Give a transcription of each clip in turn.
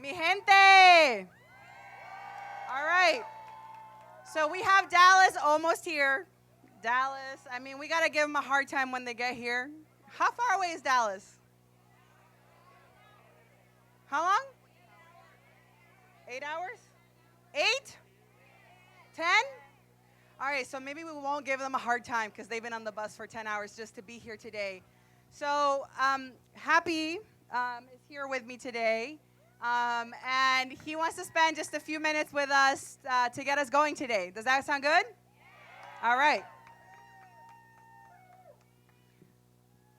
Mi gente. All right. So we have Dallas almost here. Dallas, I mean, we got to give them a hard time when they get here. How far away is Dallas? How long? 8 hours? 8? 10? All right, so maybe we won't give them a hard time because they've been on the bus for 10 hours just to be here today. So Happy is here with me today, and he wants to spend just a few minutes with us to get us going today. Does that sound good? All right.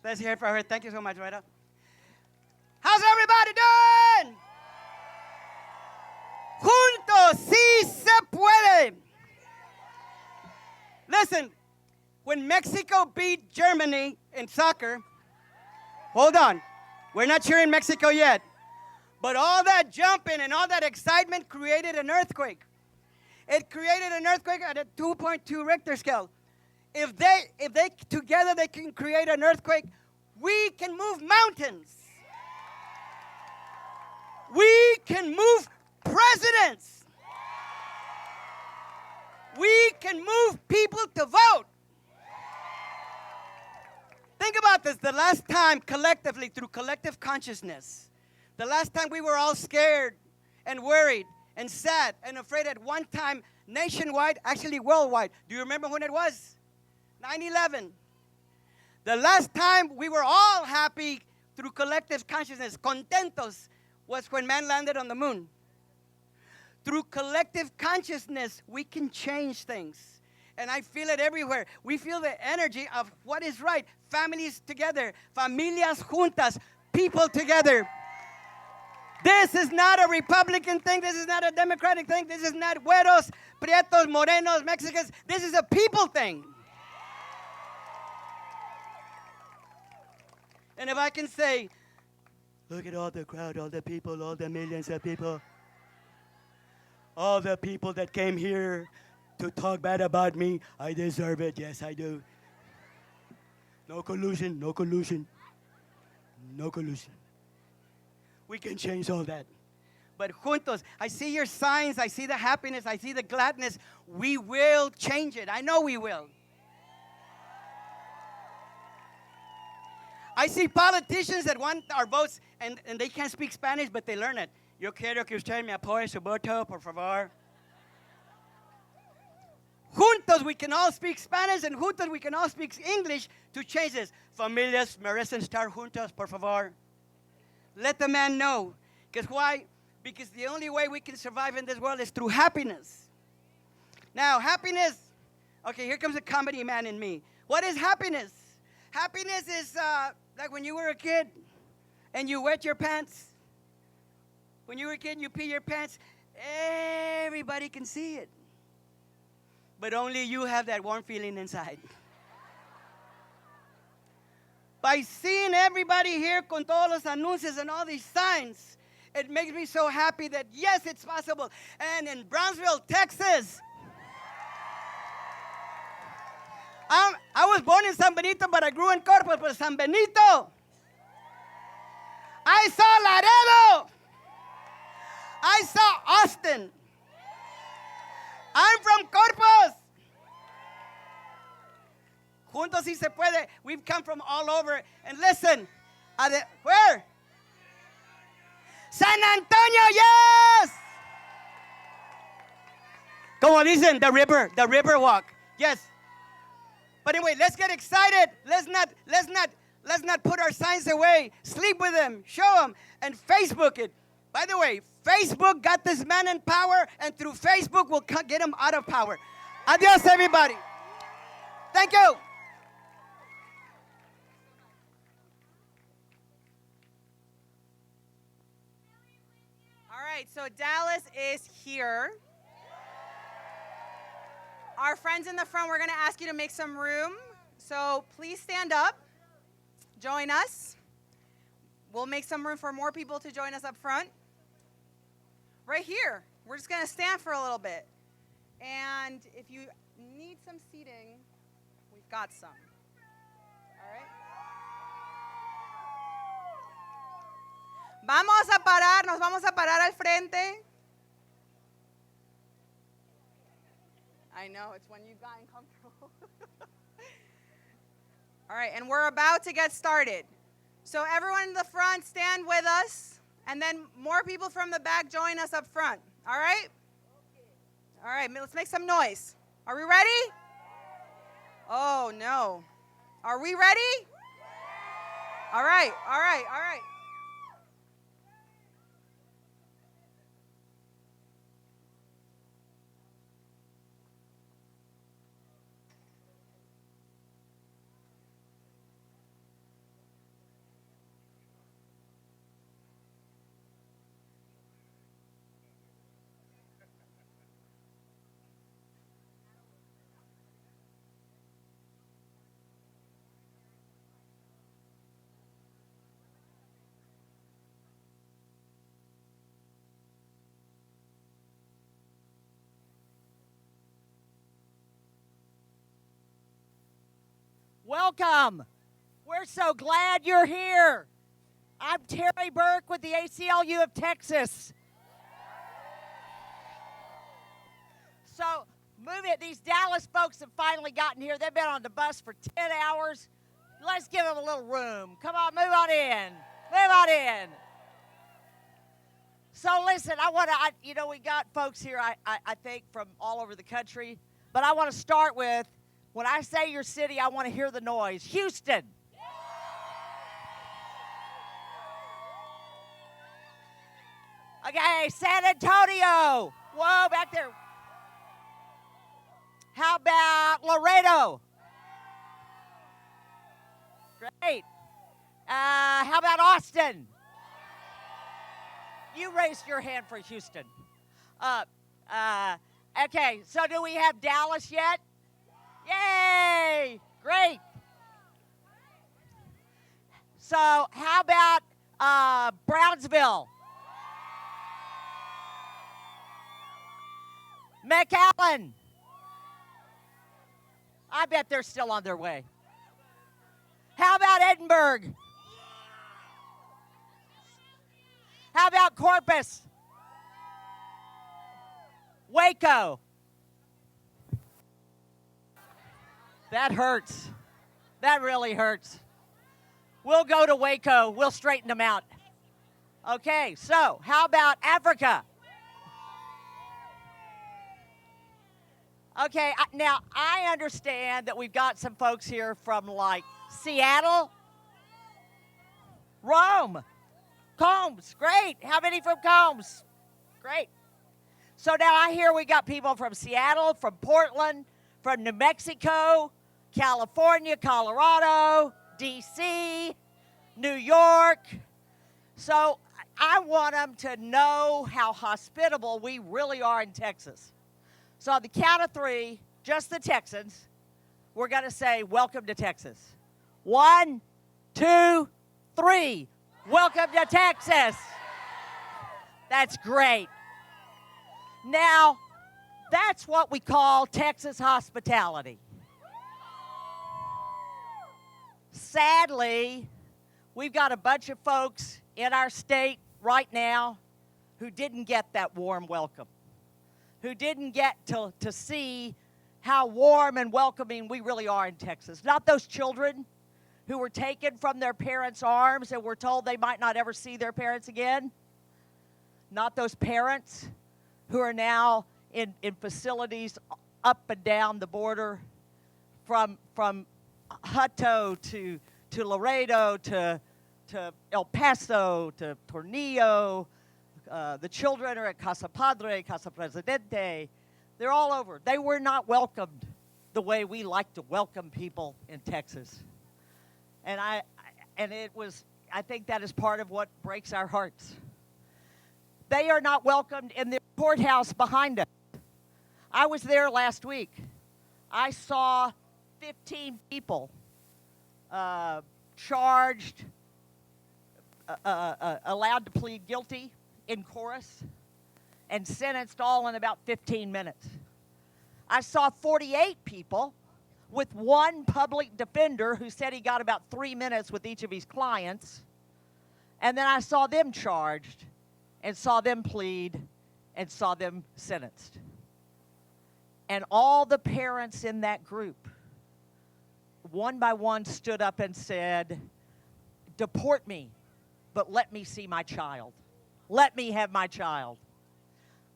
Let's hear it for her. Thank you so much, Rita. How's everybody doing? Juntos sí se puede. Listen, when Mexico beat Germany in soccer, hold on, we're not cheering Mexico yet, but all that jumping and all that excitement created an earthquake. It created an earthquake at a 2.2 Richter scale. If they together they can create an earthquake, we can move mountains. We can move presidents. We can move people to vote. Think about this. The last time collectively, through collective consciousness, the last time we were all scared and worried and sad and afraid at one time nationwide, actually worldwide. Do you remember when it was? 9/11. The last time we were all happy through collective consciousness, contentos, was when man landed on the moon. Through collective consciousness, we can change things. And I feel it everywhere. We feel the energy of what is right. Families together, familias juntas, people together. This is not a Republican thing. This is not a Democratic thing. This is not güeros, prietos, morenos, Mexicans. This is a people thing. And if I can say, look at all the crowd, all the people, all the millions of people. All the people that came here to talk bad about me, I deserve it. Yes, I do. No collusion, no collusion, no collusion. We can change all that. But juntos, I see your signs, I see the happiness, I see the gladness. We will change it. I know we will. I see politicians that want our votes, and they can't speak Spanish, but they learn it. Yo quiero que usted me apoye su voto, por favor. Juntos, we can all speak Spanish, and juntos, we can all speak English to change this. Familias merecen estar juntas, por favor. Let the man know. Because why? Because the only way we can survive in this world is through happiness. Now, happiness, okay, here comes the comedy man in me. What is happiness? Happiness is like when you were a kid and you wet your pants. When you were a kid, you pee your pants. Everybody can see it. But only you have that warm feeling inside. By seeing everybody here con todos los anuncios and all these signs, it makes me so happy that, yes, it's possible. And in Brownsville, Texas, I was born in San Benito, but I grew in Corpus, but San Benito. I saw Laredo. I saw Austin. I'm from Corpus. Juntos sí se puede. We've come from all over. And listen, where? San Antonio, yes! Como dicen, the river walk. Yes. But anyway, let's get excited. Let's not put our signs away. Sleep with them, show them, and Facebook it. By the way, Facebook got this man in power, and through Facebook we'll get him out of power. Adios, everybody. Thank you. All right, so Dallas is here. Our friends in the front, we're going to ask you to make some room. So please stand up. Join us. We'll make some room for more people to join us up front. Right here. We're just going to stand for a little bit. And if you need some seating, we've got some. All right? Nos vamos a parar al frente. I know, it's when you've gotten comfortable. All right, and we're about to get started. So everyone in the front, stand with us, and then more people from the back join us up front. All right? All right, let's make some noise. Are we ready? Oh, no. Are we ready? All right, all right, all right. Welcome. We're so glad you're here. I'm Terry Burke with the ACLU of Texas. So, move it. These Dallas folks have finally gotten here. They've been on the bus for 10 hours. Let's give them a little room. Come on, move on in. Move on in. So, listen, we got folks here, I think, from all over the country. But I want to start with, when I say your city, I want to hear the noise. Houston. Okay, San Antonio. Whoa, back there. How about Laredo? Great. How about Austin? You raised your hand for Houston. Okay, so do we have Dallas yet? Yay! Great. So how about Brownsville? McAllen. I bet they're still on their way. How about Edinburgh? How about Corpus? Waco. That hurts. That really hurts. We'll go to Waco. We'll straighten them out. Okay, so how about Africa? Okay, now I understand that we've got some folks here from like Seattle, Rome, Combs. Great. How many from Combs? Great. So now I hear we got people from Seattle, from Portland, from New Mexico, California, Colorado, D.C., New York. So I want them to know how hospitable we really are in Texas. So on the count of three, just the Texans, we're going to say, welcome to Texas. 1, 2, 3. Welcome to Texas. That's great. Now, that's what we call Texas hospitality. Sadly, we've got a bunch of folks in our state right now who didn't get that warm welcome, who didn't get to see how warm and welcoming we really are in Texas. Not those children who were taken from their parents' arms and were told they might not ever see their parents again. Not those parents who are now in facilities up and down the border from Hutto to Laredo to El Paso to Tornillo. The children are at Casa Padre, Casa Presidente. They're all over. They were not welcomed the way we like to welcome people in Texas. And I think that is part of what breaks our hearts. They are not welcomed in the courthouse behind us. I was there last week. I saw 15 people charged, allowed to plead guilty in chorus, and sentenced all in about 15 minutes. I saw 48 people with one public defender who said he got about 3 minutes with each of his clients, and then I saw them charged and saw them plead and saw them sentenced. And all the parents in that group, one by one, stood up and said, deport me, but let me see my child. Let me have my child.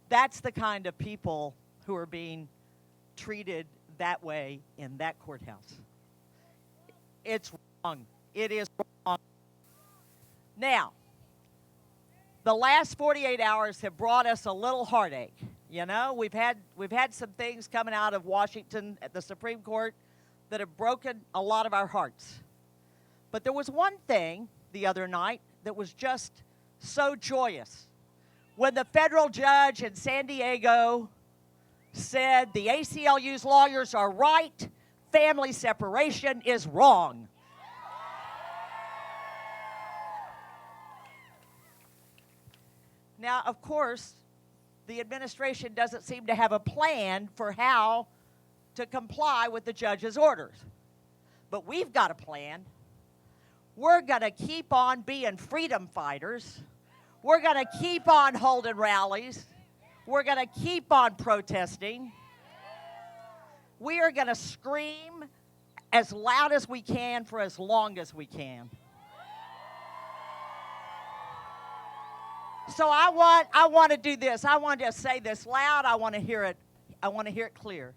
That's the kind of people who are being treated that way in that courthouse. It's wrong. It is wrong. Now, the last 48 hours have brought us a little heartache. You know, we've had some things coming out of Washington at the Supreme Court that have broken a lot of our hearts. But there was one thing the other night that was just so joyous. When the federal judge in San Diego said the ACLU's lawyers are right, family separation is wrong. Now, of course, the administration doesn't seem to have a plan for how to comply with the judge's orders. But we've got a plan. We're going to keep on being freedom fighters. We're going to keep on holding rallies. We're going to keep on protesting. We are going to scream as loud as we can for as long as we can. So I want to do this. I want to say this loud. I want to hear it. I want to hear it clear.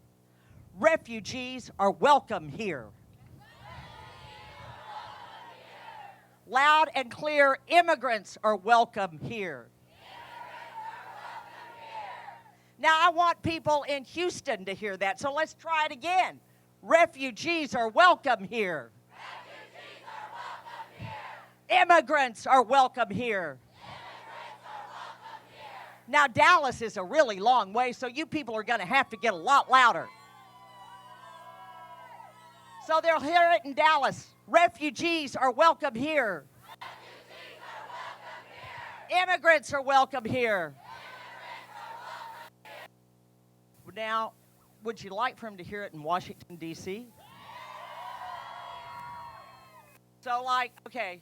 Refugees are welcome here. Loud and clear, immigrants are welcome here. Now, I want people in Houston to hear that, so let's try it again. Refugees are welcome here. Refugees are welcome here. Immigrants are welcome here. Immigrants are welcome here. Now, Dallas is a really long way, so you people are going to have to get a lot louder. So they'll hear it in Dallas. Refugees are welcome here. Refugees are welcome here. Immigrants are welcome here. Immigrants are welcome here. Now, would you like for him to hear it in Washington, D.C.? So, okay,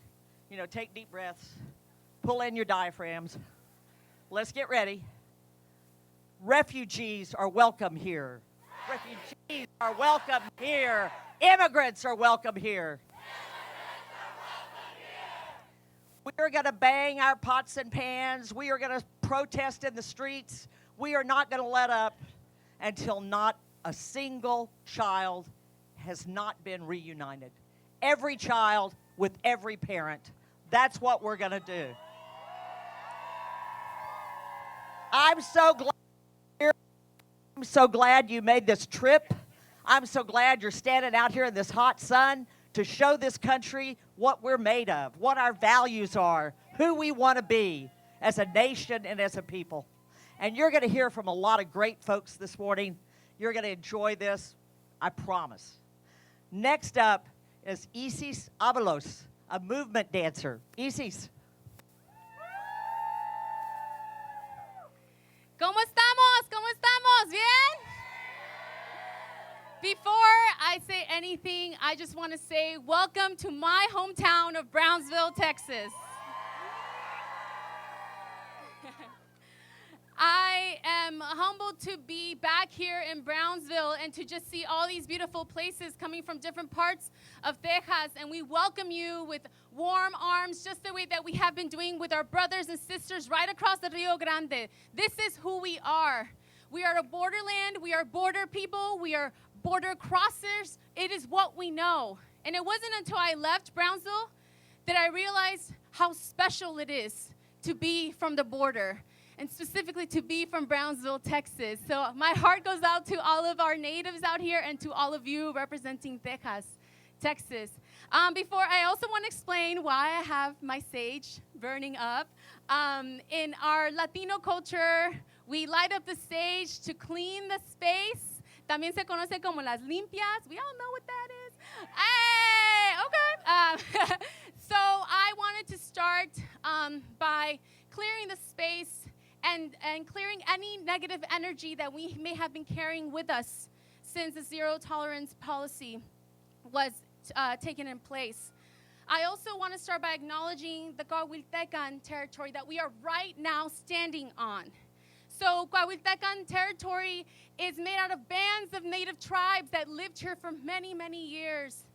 take deep breaths. Pull in your diaphragms. Let's get ready. Refugees are welcome here. Refugees are welcome here. Immigrants are welcome here. We are going to bang our pots and pans. We are going to protest in the streets. We are not going to let up until not a single child has not been reunited. Every child with every parent. That's what we're going to do. I'm so glad you made this trip. I'm so glad you're standing out here in this hot sun to show this country what we're made of, what our values are, who we want to be as a nation and as a people. And you're going to hear from a lot of great folks this morning. You're going to enjoy this, I promise. Next up is Isis Avalos, a movement dancer. Isis. ¿Cómo estamos? ¿Cómo estamos? ¿Bien? Before I say anything, I just want to say welcome to my hometown of Brownsville, Texas. I am humbled to be back here in Brownsville and to just see all these beautiful places coming from different parts of Texas. And we welcome you with warm arms, just the way that we have been doing with our brothers and sisters right across the Rio Grande. This is who we are. We are a borderland. We are border people. We are border crossers. It is what we know. And it wasn't until I left Brownsville that I realized how special it is to be from the border, and specifically to be from Brownsville, Texas. So my heart goes out to all of our natives out here and to all of you representing Texas. Before, I also want to explain why I have my sage burning up. In our Latino culture, we light up the sage to clean the space. También se conoce como las limpias. We all know what that is. Hey, okay. So I wanted to start by clearing the space and clearing any negative energy that we may have been carrying with us since the zero tolerance policy was taken in place. I also want to start by acknowledging the Coahuiltecan territory that we are right now standing on. So Coahuiltecan territory is made out of bands of native tribes that lived here for many, many years.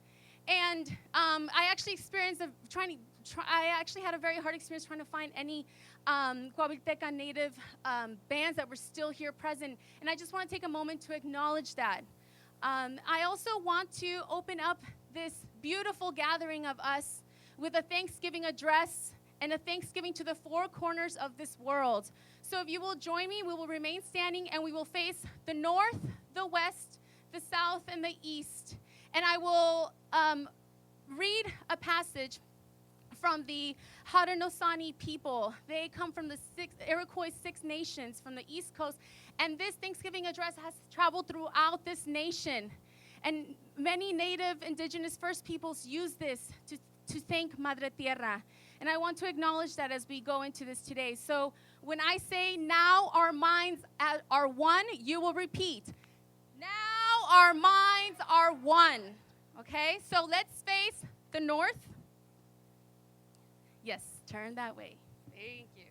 And I actually experienced I actually had a very hard experience trying to find any Coahuiltecan native bands that were still here present. And I just want to take a moment to acknowledge that. I also want to open up this beautiful gathering of us with a Thanksgiving address and a thanksgiving to the four corners of this world. So if you will join me, we will remain standing and we will face the north, the west, the south, and the east. And I will read a passage from the Haudenosaunee people. They come from the Iroquois Six Nations from the East Coast. And this Thanksgiving address has traveled throughout this nation. And many native indigenous First Peoples use this to thank Madre Tierra. And I want to acknowledge that as we go into this today. So when I say now our minds are one, you will repeat. Now our minds are one. Okay, so let's face the north. Yes, turn that way. Thank you.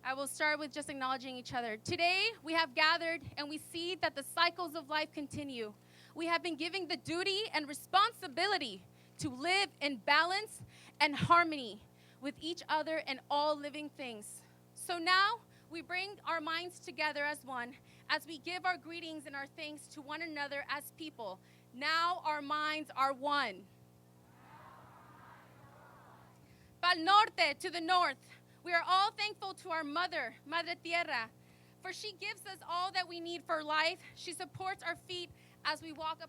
I will start with just acknowledging each other. Today, we have gathered and we see that the cycles of life continue. We have been given the duty and responsibility to live in balance and harmony with each other and all living things. So now, we bring our minds together as one as we give our greetings and our thanks to one another as people. Now our minds are one. Pal norte, to the north, we are all thankful to our mother, Madre Tierra, for she gives us all that we need for life. She supports our feet as we walk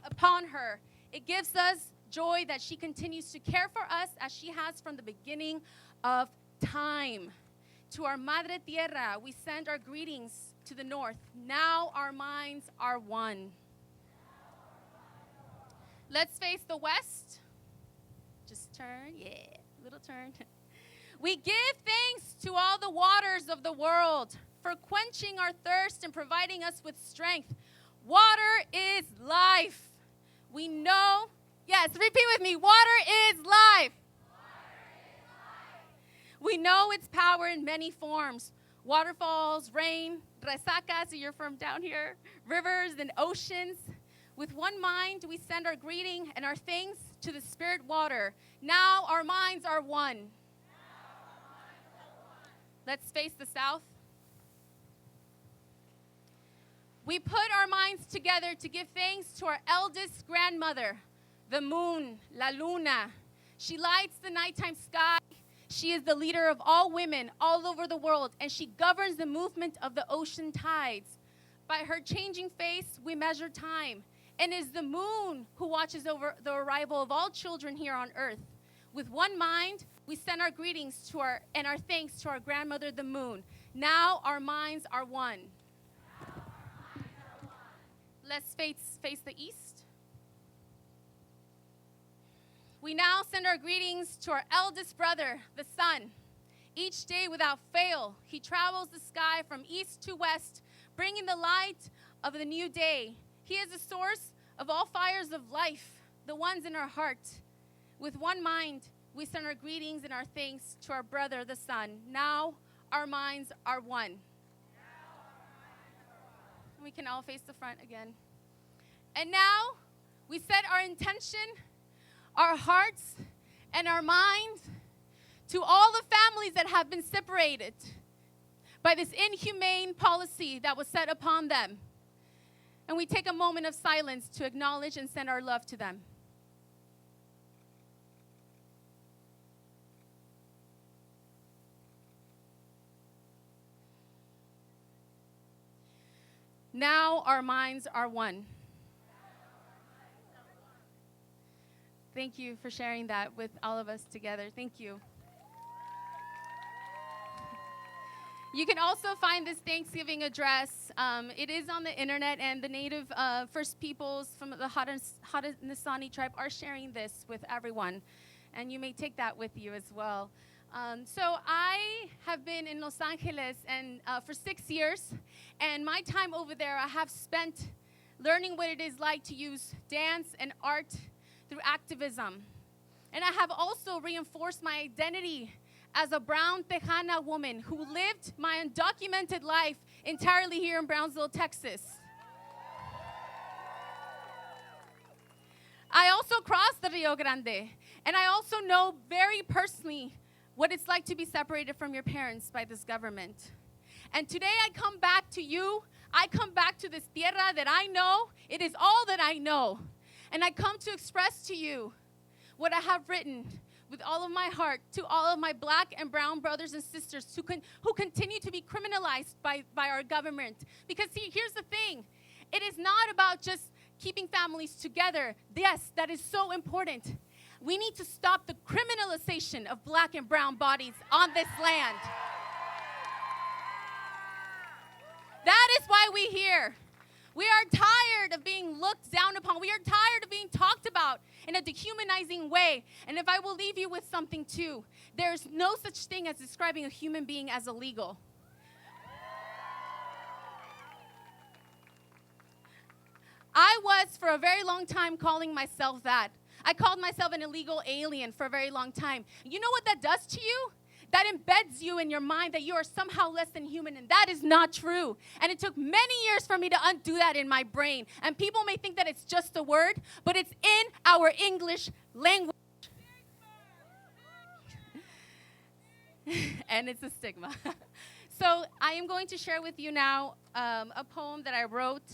upon her. It gives us joy that she continues to care for us as she has from the beginning of time. To our Madre Tierra, we send our greetings to the north. Now our minds are one. Let's face the west. Just turn, yeah, little turn. We give thanks to all the waters of the world for quenching our thirst and providing us with strength. Water is life. We know, yes, repeat with me, water is life. We know its power in many forms. Waterfalls, rain, resacas, you're from down here, rivers and oceans. With one mind, we send our greeting and our thanks to the spirit water. Now our minds are one. Let's face the south. We put our minds together to give thanks to our eldest grandmother, the moon, La Luna. She lights the nighttime sky. She is the leader of all women all over the world, and she governs the movement of the ocean tides. By her changing face, we measure time, and it is the moon who watches over the arrival of all children here on earth. With one mind, we send our greetings to our thanks to our grandmother, the moon. Now our minds are one. Let's face the east. We now send our greetings to our eldest brother, the sun. Each day without fail, he travels the sky from east to west, bringing the light of the new day. He is the source of all fires of life, the ones in our heart. With one mind, we send our greetings and our thanks to our brother, the sun. Now our minds are one. We can all face the front again. And now we set our intention, our hearts, and our minds to all the families that have been separated by this inhumane policy that was set upon them. And we take a moment of silence to acknowledge and send our love to them. Now our minds are one. Thank you for sharing that with all of us together. Thank you. You can also find this Thanksgiving address. It is on the internet, and the native First Peoples from the Haudenosaunee tribe are sharing this with everyone. And you may take that with you as well. So I have been in Los Angeles for 6 years, and my time over there I have spent learning what it is like to use dance and art through activism. And I have also reinforced my identity as a brown Tejana woman who lived my undocumented life entirely here in Brownsville, Texas. I also crossed the Rio Grande, and I also know very personally what it's like to be separated from your parents by this government. And today I come back to you. I come back to this tierra that I know. It is all that I know. And I come to express to you what I have written with all of my heart to all of my black and brown brothers and sisters who continue to be criminalized by our government. Because see, here's the thing. It is not about just keeping families together. Yes, that is so important. We need to stop the criminalization of black and brown bodies on this land. That is why we're here. We are tired of being looked down upon. We are tired of being talked about in a dehumanizing way. And if I will leave you with something too, there's no such thing as describing a human being as illegal. I was for a very long time calling myself that. I called myself an illegal alien for a very long time. You know what that does to you? That embeds you in your mind that you are somehow less than human, and that is not true. And it took many years for me to undo that in my brain. And people may think that it's just a word, but it's in our English language. And it's a stigma. So I am going to share with you now a poem that I wrote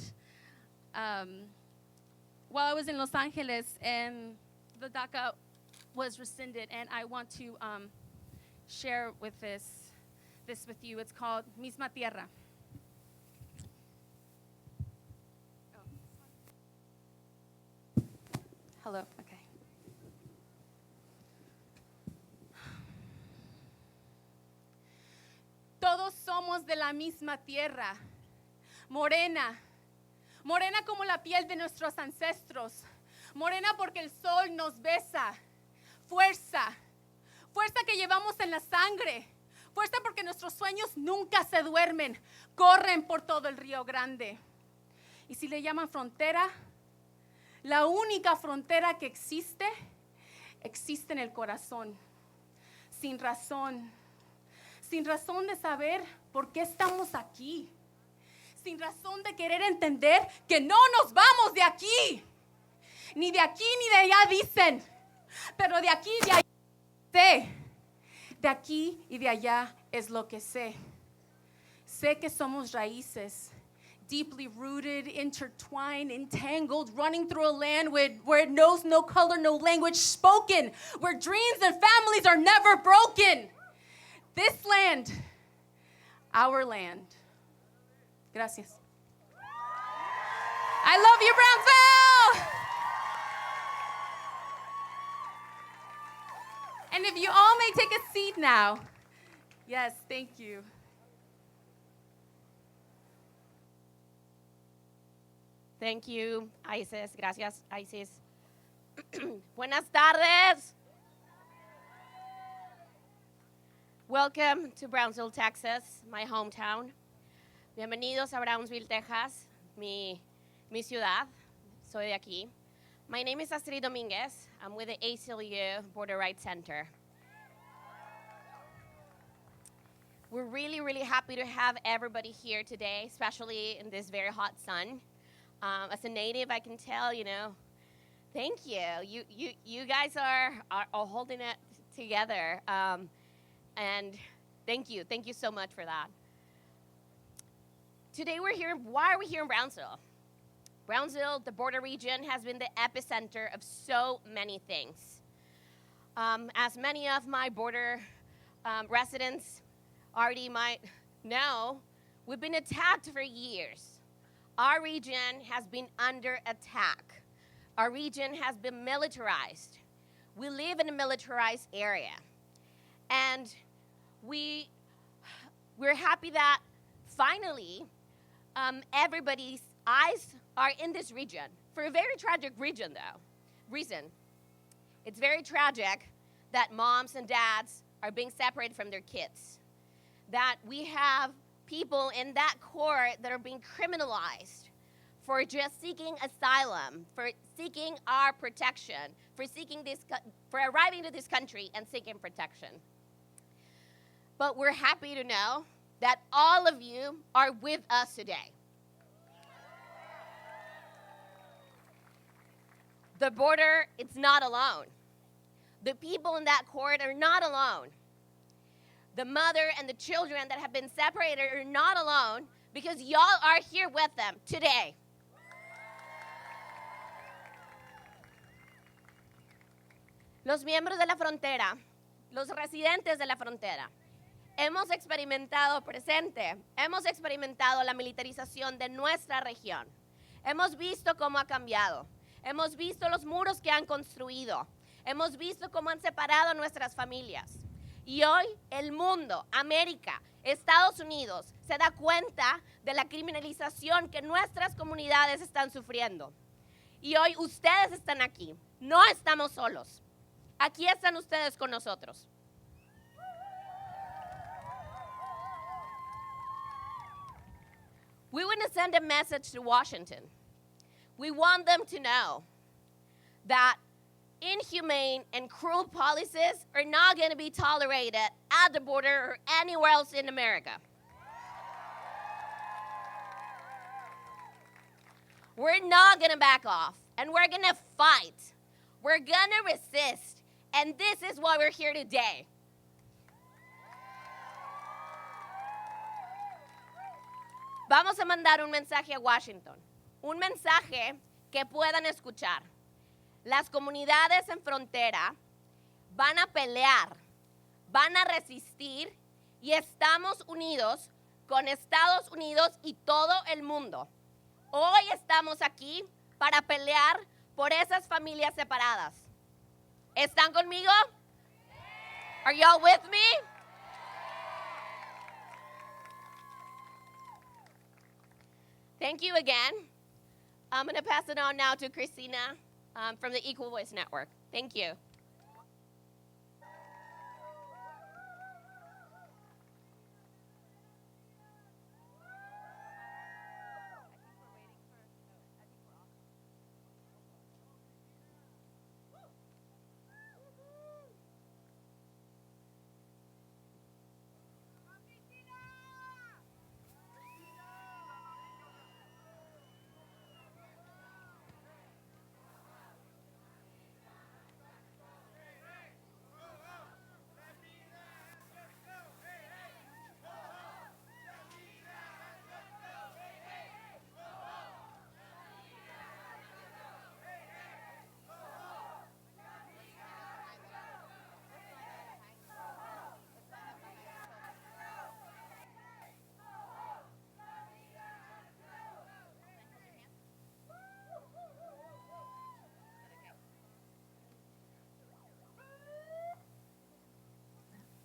while I was in Los Angeles, and the DACA was rescinded, and I want to share with this with you. It's called Misma Tierra. Hello, okay. Todos somos de la misma tierra, morena, morena como la piel de nuestros ancestros, morena porque el sol nos besa, fuerza, fuerza que llevamos en la sangre, fuerza porque nuestros sueños nunca se duermen, corren por todo el Río Grande. Y si le llaman frontera, la única frontera que existe en el corazón, sin razón de saber por qué estamos aquí, sin razón de querer entender que no nos vamos de aquí, ni de aquí ni de allá dicen, pero de aquí y de allá sé, de aquí y de allá es lo que sé. Sé que somos raíces, deeply rooted, intertwined, entangled, running through a land where it knows no color, no language spoken, where dreams and families are never broken. This land, our land. Gracias. I love you, Brownsville! And if you all may take a seat now. Yes, thank you. Thank you, Isis. Gracias, Isis. Buenas tardes. Welcome to Brownsville, Texas, my hometown. Bienvenidos a Brownsville, Texas, mi ciudad. Soy de aquí. My name is Astrid Dominguez. I'm with the ACLU Border Rights Center. We're really, really happy to have everybody here today, especially in this very hot sun. As a native, I can tell, thank you. You guys are holding it together. And thank you so much for that. Today we're here, why are we here in Brownsville? Brownsville, the border region, has been the epicenter of so many things. As many of my border residents already might know, we've been attacked for years. Our region has been under attack. Our region has been militarized. We live in a militarized area. And we're happy that finally everybody's eyes are in this region for a very tragic reason. It's very tragic that moms and dads are being separated from their kids, that we have people in that court that are being criminalized for just seeking asylum, for seeking our protection, for arriving to this country and seeking protection. but we're happy to know that all of you are with us today. The border, it's not alone. The people in that court are not alone. The mother and the children that have been separated are not alone because y'all are here with them today. Los miembros de la frontera, los residentes de la frontera, hemos experimentado la militarización de nuestra región. Hemos visto cómo ha cambiado. Hemos visto los muros que han construido. Hemos visto cómo han separado a nuestras familias. Y hoy el mundo, América, Estados Unidos, se da cuenta de la criminalización que nuestras comunidades están sufriendo. Y hoy ustedes están aquí. No estamos solos. Aquí están ustedes con nosotros. We want to send a message to Washington. We want them to know that inhumane and cruel policies are not going to be tolerated at the border or anywhere else in America. We're not going to back off, and we're going to fight. We're going to resist, and this is why we're here today. Vamos a mandar un mensaje a Washington, un mensaje que puedan escuchar. Las comunidades en frontera van a pelear, van a resistir y estamos unidos con Estados Unidos y todo el mundo. Hoy estamos aquí para pelear por esas familias separadas. ¿Están conmigo? Are y'all with me? Thank you again. I'm going to pass it on now to Christina from the Equal Voice Network. Thank you.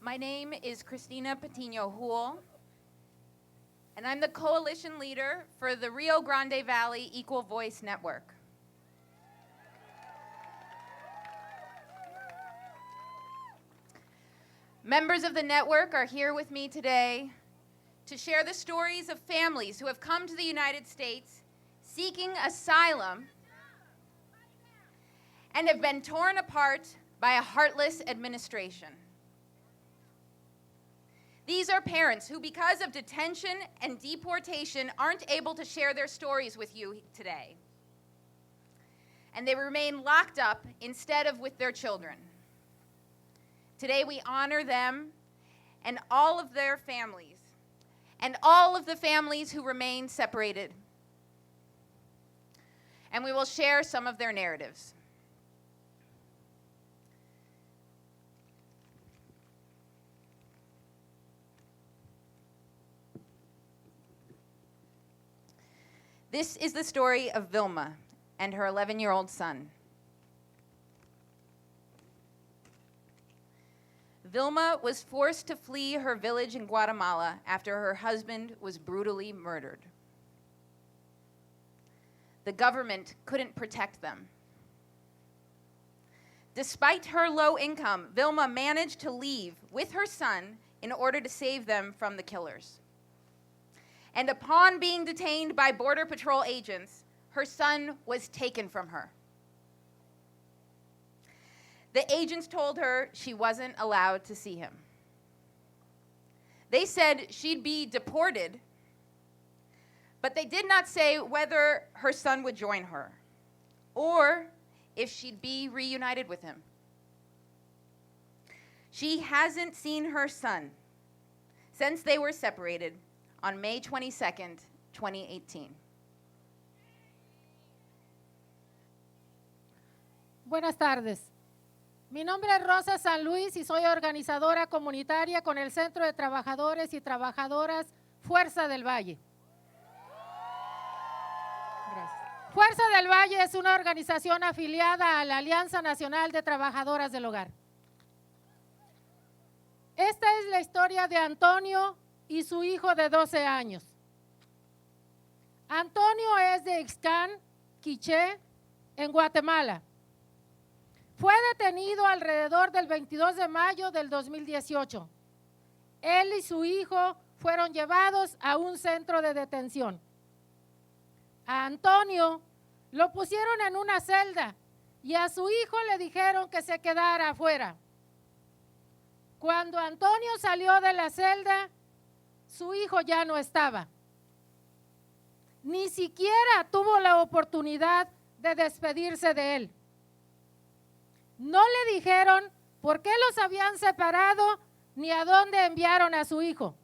My name is Christina Patino-Houle, and I'm the coalition leader for the Rio Grande Valley Equal Voice Network. Members of the network are here with me today to share the stories of families who have come to the United States seeking asylum and have been torn apart by a heartless administration. These are parents who, because of detention and deportation, aren't able to share their stories with you today. And they remain locked up instead of with their children. Today we honor them and all of their families, and all of the families who remain separated. And we will share some of their narratives. This is the story of Vilma and her 11-year-old son. Vilma was forced to flee her village in Guatemala after her husband was brutally murdered. The government couldn't protect them. Despite her low income, Vilma managed to leave with her son in order to save them from the killers. And upon being detained by Border Patrol agents, her son was taken from her. The agents told her she wasn't allowed to see him. They said she'd be deported, but they did not say whether her son would join her or if she'd be reunited with him. She hasn't seen her son since they were separated on May 22nd, 2018. Buenas tardes. Mi nombre es Rosa San Luis y soy organizadora comunitaria con el Centro de Trabajadores y Trabajadoras Fuerza del Valle. Gracias. Fuerza del Valle es una organización afiliada a la Alianza Nacional de Trabajadoras del Hogar. Esta es la historia de Antonio y su hijo de 12 años. Antonio es de Ixcán, Quiché, en Guatemala. Fue detenido alrededor del 22 de mayo del 2018. Él y su hijo fueron llevados a un centro de detención. A Antonio lo pusieron en una celda y a su hijo le dijeron que se quedara afuera. Cuando Antonio salió de la celda, su hijo ya no estaba. Ni siquiera tuvo la oportunidad de despedirse de él. No le dijeron por qué los habían separado ni a dónde enviaron a su hijo.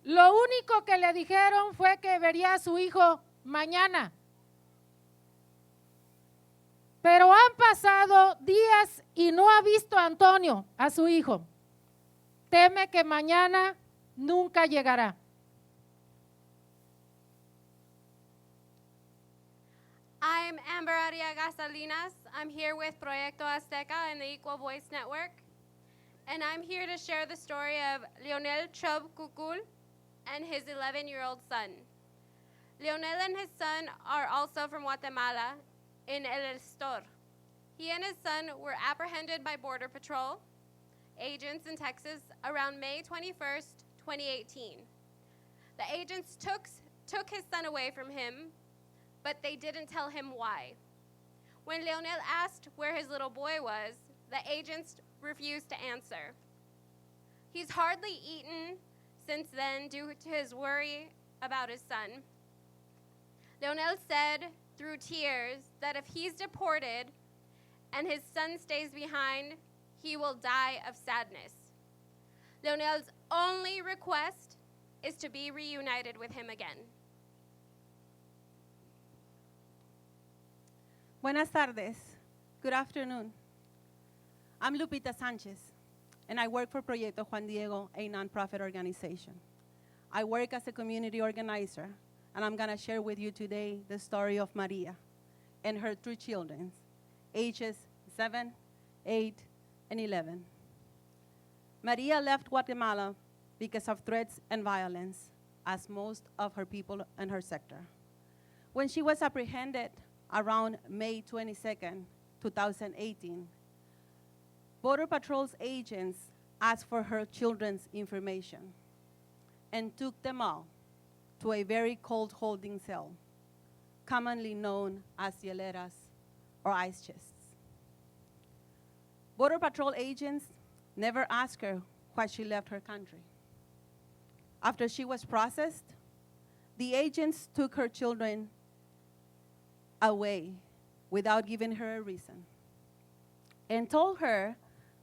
Lo único que le dijeron fue que vería a su hijo mañana. Pero han pasado días y no ha visto a Antonio, a su hijo. Teme que mañana nunca llegará. I'm Amber Arriaga Salinas. I'm here with Proyecto Azteca and the Equal Voice Network. And I'm here to share the story of Leonel Chob Kukul and his 11-year-old son. Leonel and his son are also from Guatemala in El Estor. He and his son were apprehended by Border Patrol agents in Texas around May 21st, 2018. The agents took his son away from him, but they didn't tell him why. When Leonel asked where his little boy was, the agents refused to answer. He's hardly eaten since then due to his worry about his son. Leonel said through tears that if he's deported and his son stays behind, he will die of sadness. Leonel's only request is to be reunited with him again. Buenas tardes. Good afternoon. I'm Lupita Sanchez, and I work for Proyecto Juan Diego, a nonprofit organization. I work as a community organizer, and I'm going to share with you today the story of Maria and her 3 children, ages 7, 8, and 11. Maria left Guatemala because of threats and violence, as most of her people in her sector. When she was apprehended around May 22nd, 2018, Border Patrol's agents asked for her children's information and took them all to a very cold holding cell, commonly known as hieleras or ice chests. Border Patrol agents never asked her why she left her country. After she was processed, the agents took her children away without giving her a reason and told her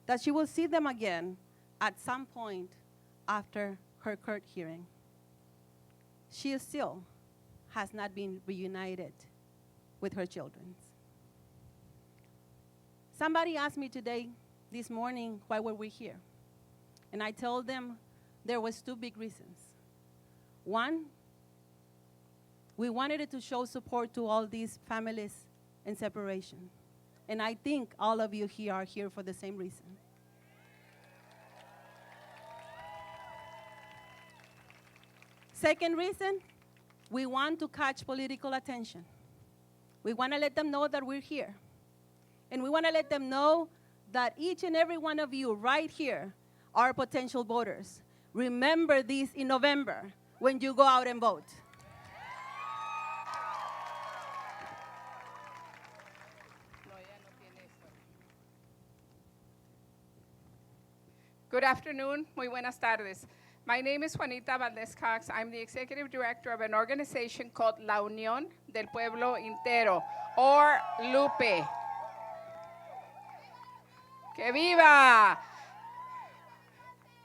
that she will see them again at some point after her court hearing. She still has not been reunited with her children. Somebody asked me this morning, why were we here? And I told them there was 2 big reasons. One, we wanted to show support to all these families in separation. And I think all of you here are here for the same reason. Second reason, we want to catch political attention. We want to let them know that we're here. And we want to let them know that each and every one of you right here are potential voters. Remember this in November when you go out and vote. Good afternoon, muy buenas tardes. My name is Juanita Valdez Cox. I'm the executive director of an organization called La Unión del Pueblo Entero, or LUPE. ¡Que viva!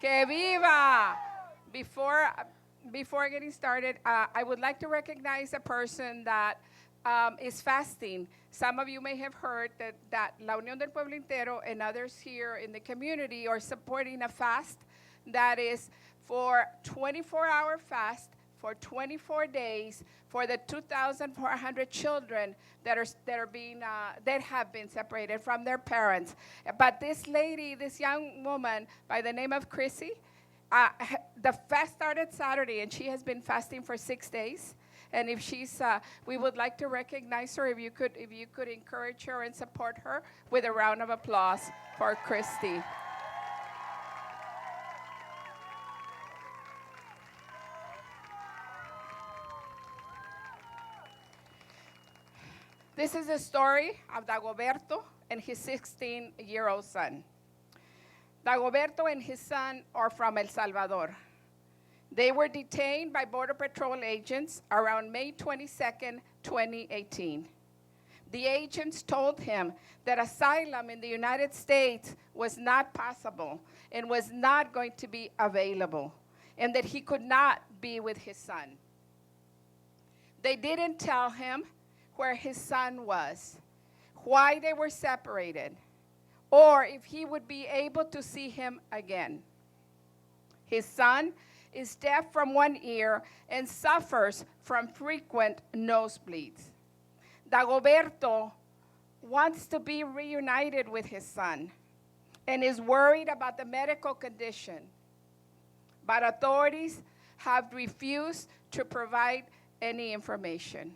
¡Que viva! Before getting started, I would like to recognize a person that is fasting. Some of you may have heard that La Unión del Pueblo Entero and others here in the community are supporting a fast that is for 24-hour fast for 24 days for the 2,400 children that have been separated from their parents. But this lady, this young woman by the name of Chrissy, the fast started Saturday, and she has been fasting for 6 days. And if we would like to recognize her. If you could encourage her and support her with a round of applause for Christy. This is the story of Dagoberto and his 16-year-old son. Dagoberto and his son are from El Salvador. They were detained by Border Patrol agents around May 22nd, 2018. The agents told him that asylum in the United States was not possible and was not going to be available, and that he could not be with his son. They didn't tell him where his son was, why they were separated, or if he would be able to see him again. His son is deaf from one ear and suffers from frequent nosebleeds. Dagoberto wants to be reunited with his son and is worried about the medical condition, but authorities have refused to provide any information.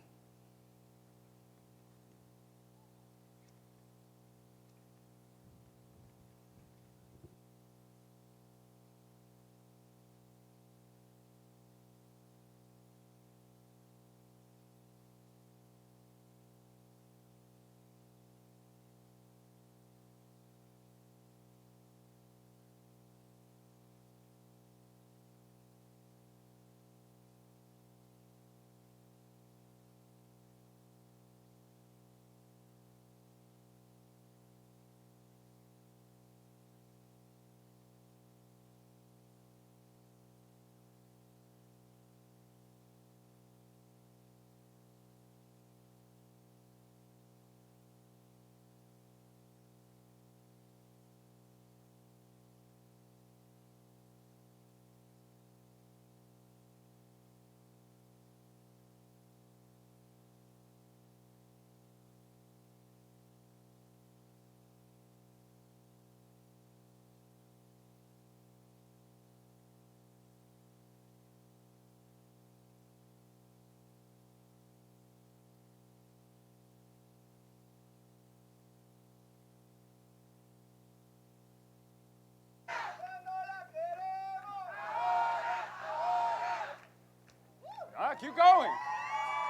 All right, keep going.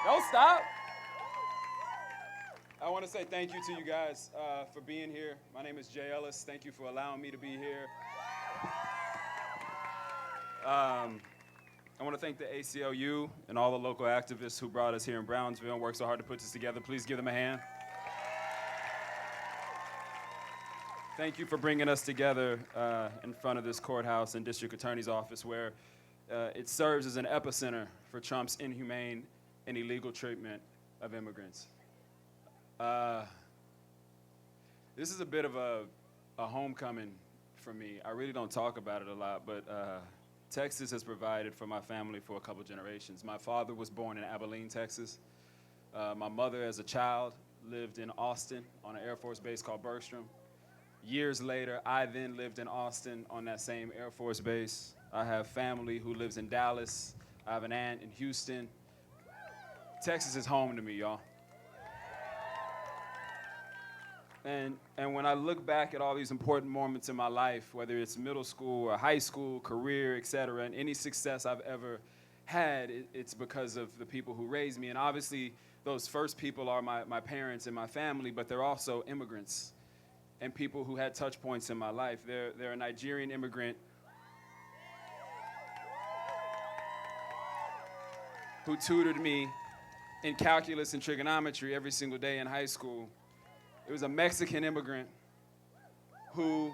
Don't stop. I want to say thank you to you guys for being here. My name is Jay Ellis. Thank you for allowing me to be here. I want to thank the ACLU and all the local activists who brought us here in Brownsville and worked so hard to put this together. Please give them a hand. Thank you for bringing us together in front of this courthouse and district attorney's office, where it serves as an epicenter for Trump's inhumane and illegal treatment of immigrants. This is a bit of a homecoming for me. I really don't talk about it a lot, but Texas has provided for my family for a couple generations. My father was born in Abilene, Texas. My mother, as a child, lived in Austin on an Air Force base called Bergstrom. Years later, I then lived in Austin on that same Air Force base. I have family who lives in Dallas. I have an aunt in Houston. Texas is home to me, y'all. And when I look back at all these important moments in my life, whether it's middle school or high school, career, et cetera, and any success I've ever had, it's because of the people who raised me. And obviously, those first people are my parents and my family, but they're also immigrants. and people who had touch points in my life. They're a Nigerian immigrant who tutored me in calculus and trigonometry every single day in high school. It was a Mexican immigrant who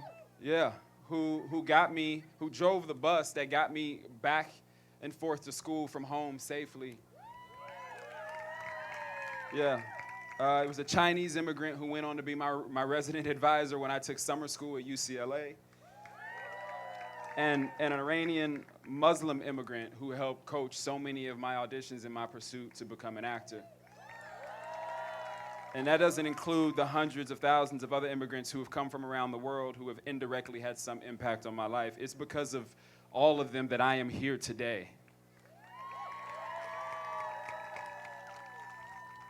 drove the bus that got me back and forth to school from home safely. Yeah. It was a Chinese immigrant who went on to be my resident advisor when I took summer school at UCLA. And an Iranian Muslim immigrant who helped coach so many of my auditions in my pursuit to become an actor. And that doesn't include the hundreds of thousands of other immigrants who have come from around the world who have indirectly had some impact on my life. It's because of all of them that I am here today.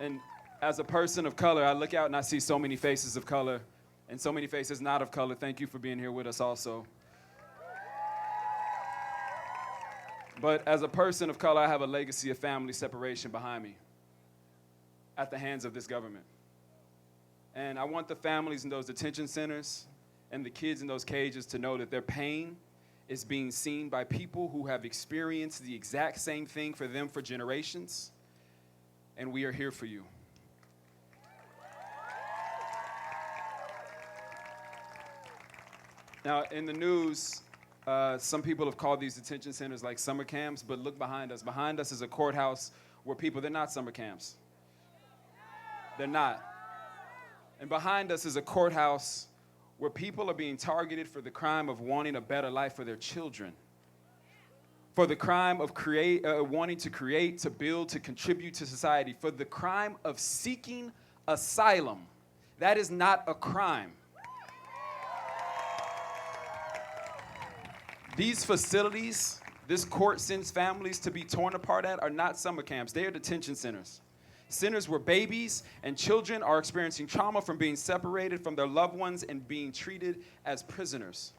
And as a person of color, I look out and I see so many faces of color and so many faces not of color. Thank you for being here with us also. But as a person of color, I have a legacy of family separation behind me at the hands of this government. And I want the families in those detention centers and the kids in those cages to know that their pain is being seen by people who have experienced the exact same thing for them for generations. And we are here for you. Now, in the news, some people have called these detention centers like summer camps, but look behind us. Behind us is a courthouse where they're not summer camps. They're not. And behind us is a courthouse where people are being targeted for the crime of wanting a better life for their children. For the crime of wanting to create, to build, to contribute to society. For the crime of seeking asylum. That is not a crime. These facilities, this court sends families to be torn apart at, are not summer camps. They are detention centers. Centers where babies and children are experiencing trauma from being separated from their loved ones and being treated as prisoners.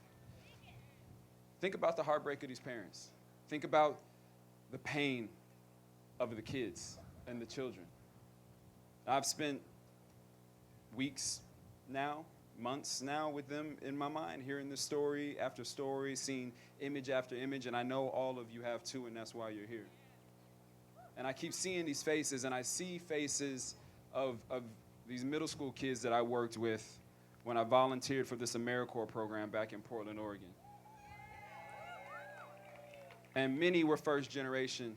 Think about the heartbreak of these parents. Think about the pain of the kids and the children. I've spent weeks now, months now with them in my mind, hearing this story after story, seeing image after image, and I know all of you have too, and that's why you're here. And I keep seeing these faces, and I see faces of these middle school kids that I worked with when I volunteered for this AmeriCorps program back in Portland, Oregon. And many were first-generation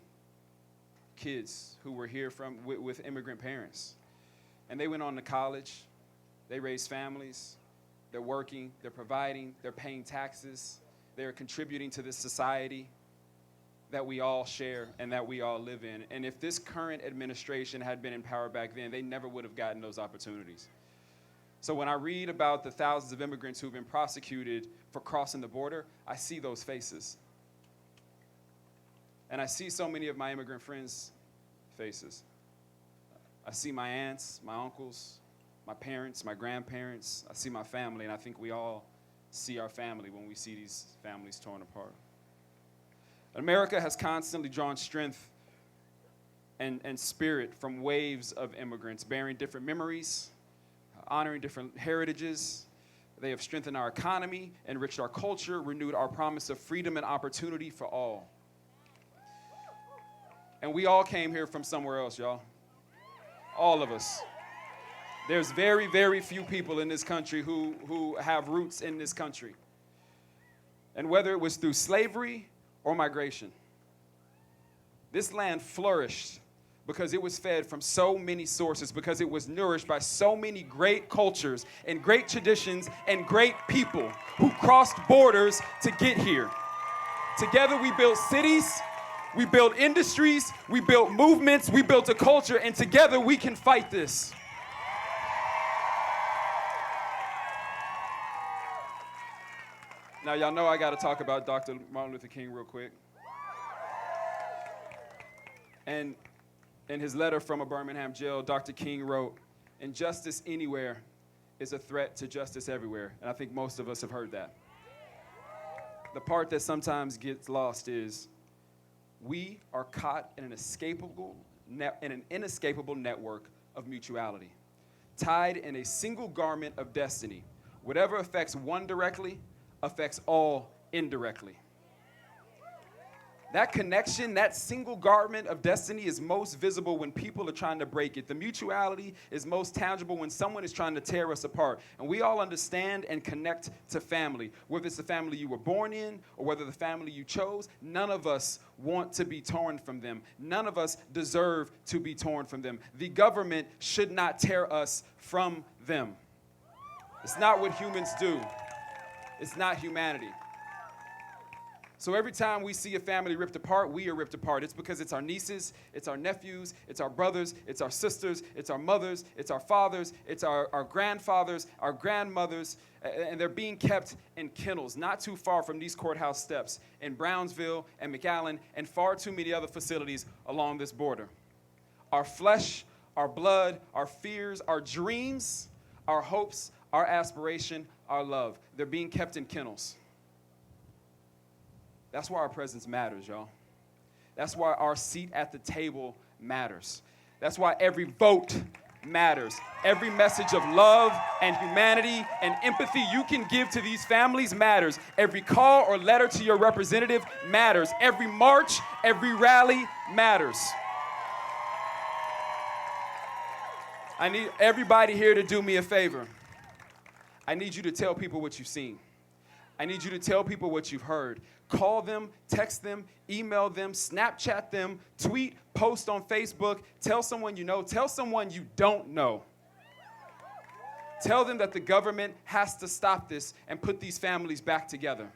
kids who were here with immigrant parents. And they went on to college. They raised families. They're working. They're providing. They're paying taxes. They're contributing to this society that we all share and that we all live in. And if this current administration had been in power back then, they never would have gotten those opportunities. So when I read about the thousands of immigrants who've been prosecuted for crossing the border, I see those faces. And I see so many of my immigrant friends' faces. I see my aunts, my uncles, my parents, my grandparents. I see my family, and I think we all see our family when we see these families torn apart. America has constantly drawn strength and spirit from waves of immigrants, bearing different memories, honoring different heritages. They have strengthened our economy, enriched our culture, renewed our promise of freedom and opportunity for all. And we all came here from somewhere else, y'all. All of us. There's very, very few people in this country who have roots in this country. And whether it was through slavery or migration, this land flourished because it was fed from so many sources, because it was nourished by so many great cultures and great traditions and great people who crossed borders to get here. Together we built cities, we built industries, we built movements, we built a culture, and together we can fight this. Now, y'all know I got to talk about Dr. Martin Luther King real quick. And in his letter from a Birmingham jail, Dr. King wrote, "Injustice anywhere is a threat to justice everywhere." And I think most of us have heard that. The part that sometimes gets lost is we are caught in an inescapable network of mutuality, tied in a single garment of destiny, Whatever affects one directly affects all indirectly. That connection, that single garment of destiny is most visible when people are trying to break it. The mutuality is most tangible when someone is trying to tear us apart. And we all understand and connect to family. Whether it's the family you were born in or whether the family you chose, none of us want to be torn from them. None of us deserve to be torn from them. The government should not tear us from them. It's not what humans do. It's not humanity. So every time we see a family ripped apart, we are ripped apart. It's because it's our nieces, it's our nephews, it's our brothers, it's our sisters, it's our mothers, it's our fathers, it's our grandfathers, our grandmothers, and they're being kept in kennels not too far from these courthouse steps in Brownsville and McAllen and far too many other facilities along this border. Our flesh, our blood, our fears, our dreams, our hopes, our aspiration, our love, they're being kept in kennels. That's why our presence matters, y'all. That's why our seat at the table matters. That's why every vote matters. Every message of love and humanity and empathy you can give to these families matters. Every call or letter to your representative matters. Every march, every rally matters. I need everybody here to do me a favor. I need you to tell people what you've seen. I need you to tell people what you've heard. Call them, text them, email them, Snapchat them, tweet, post on Facebook, tell someone you know, tell someone you don't know. Tell them that the government has to stop this and put these families back together.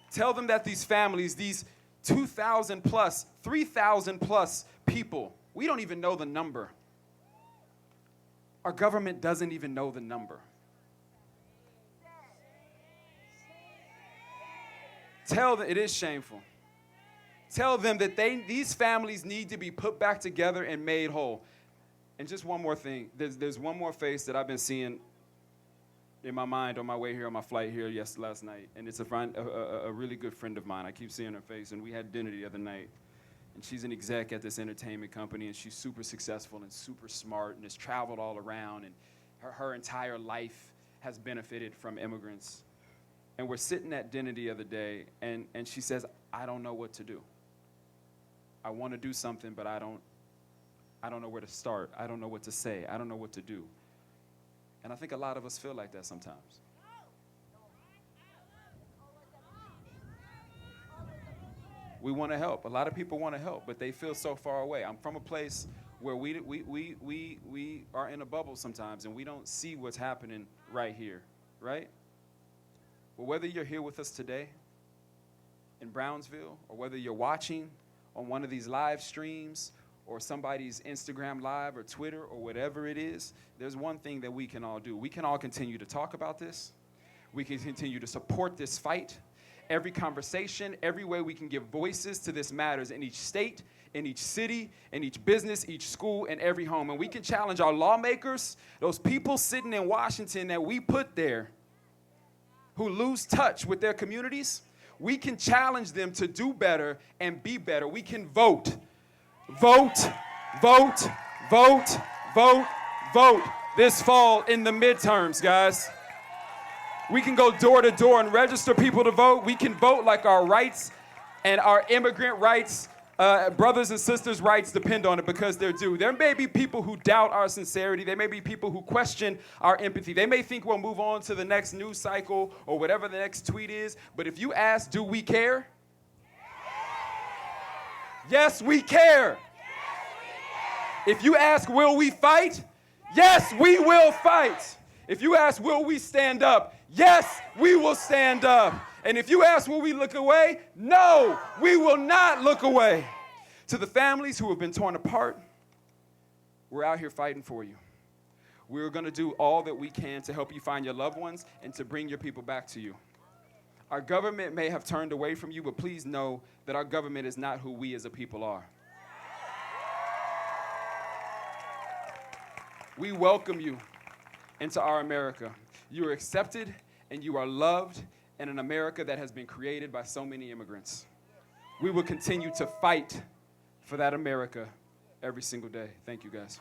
Tell them that these families, these 2,000 plus, 3,000 plus people, we don't even know the number. Our government doesn't even know the number. Tell them, it is shameful. Tell them that these families need to be put back together and made whole. And just one more thing. There's one more face that I've been seeing in my mind on my way here, on my flight here last night. And it's a really good friend of mine. I keep seeing her face. And we had dinner the other night. And she's an exec at this entertainment company. And she's super successful and super smart and has traveled all around. And her entire life has benefited from immigrants. And we're sitting at dinner the other day, and she says, I don't know what to do. I want to do something, but I don't know where to start. I don't know what to say. I don't know what to do. And I think a lot of us feel like that sometimes. We want to help. A lot of people want to help, but they feel so far away. I'm from a place where we are in a bubble sometimes, and we don't see what's happening right here, right? Well, whether you're here with us today in Brownsville, or whether you're watching on one of these live streams or somebody's Instagram live or Twitter or whatever it is, there's one thing that we can all do. We can all continue to talk about this. We can continue to support this fight. Every conversation, every way we can give voices to this matters in each state, in each city, in each business, each school, and every home. And we can challenge our lawmakers, those people sitting in Washington that we put there, who lose touch with their communities. We can challenge them to do better and be better. We can vote. Vote, vote, vote, vote, vote this fall in the midterms, guys. We can go door to door and register people to vote. We can vote like our rights and our immigrant rights, brothers and sisters' rights depend on it, because they're due. There may be people who doubt our sincerity. There may be people who question our empathy. They may think we'll move on to the next news cycle or whatever the next tweet is. But if you ask, do we care? Yes, we care. If you ask, will we fight? Yes, we will fight. If you ask, will we stand up? Yes, we will stand up. And if you ask, will we look away? No, we will not look away. To the families who have been torn apart, we're out here fighting for you. We're going to do all that we can to help you find your loved ones and to bring your people back to you. Our government may have turned away from you, but please know that our government is not who we as a people are. We welcome you into our America. You are accepted and you are loved in an America that has been created by so many immigrants. We will continue to fight for that America every single day. Thank you, guys.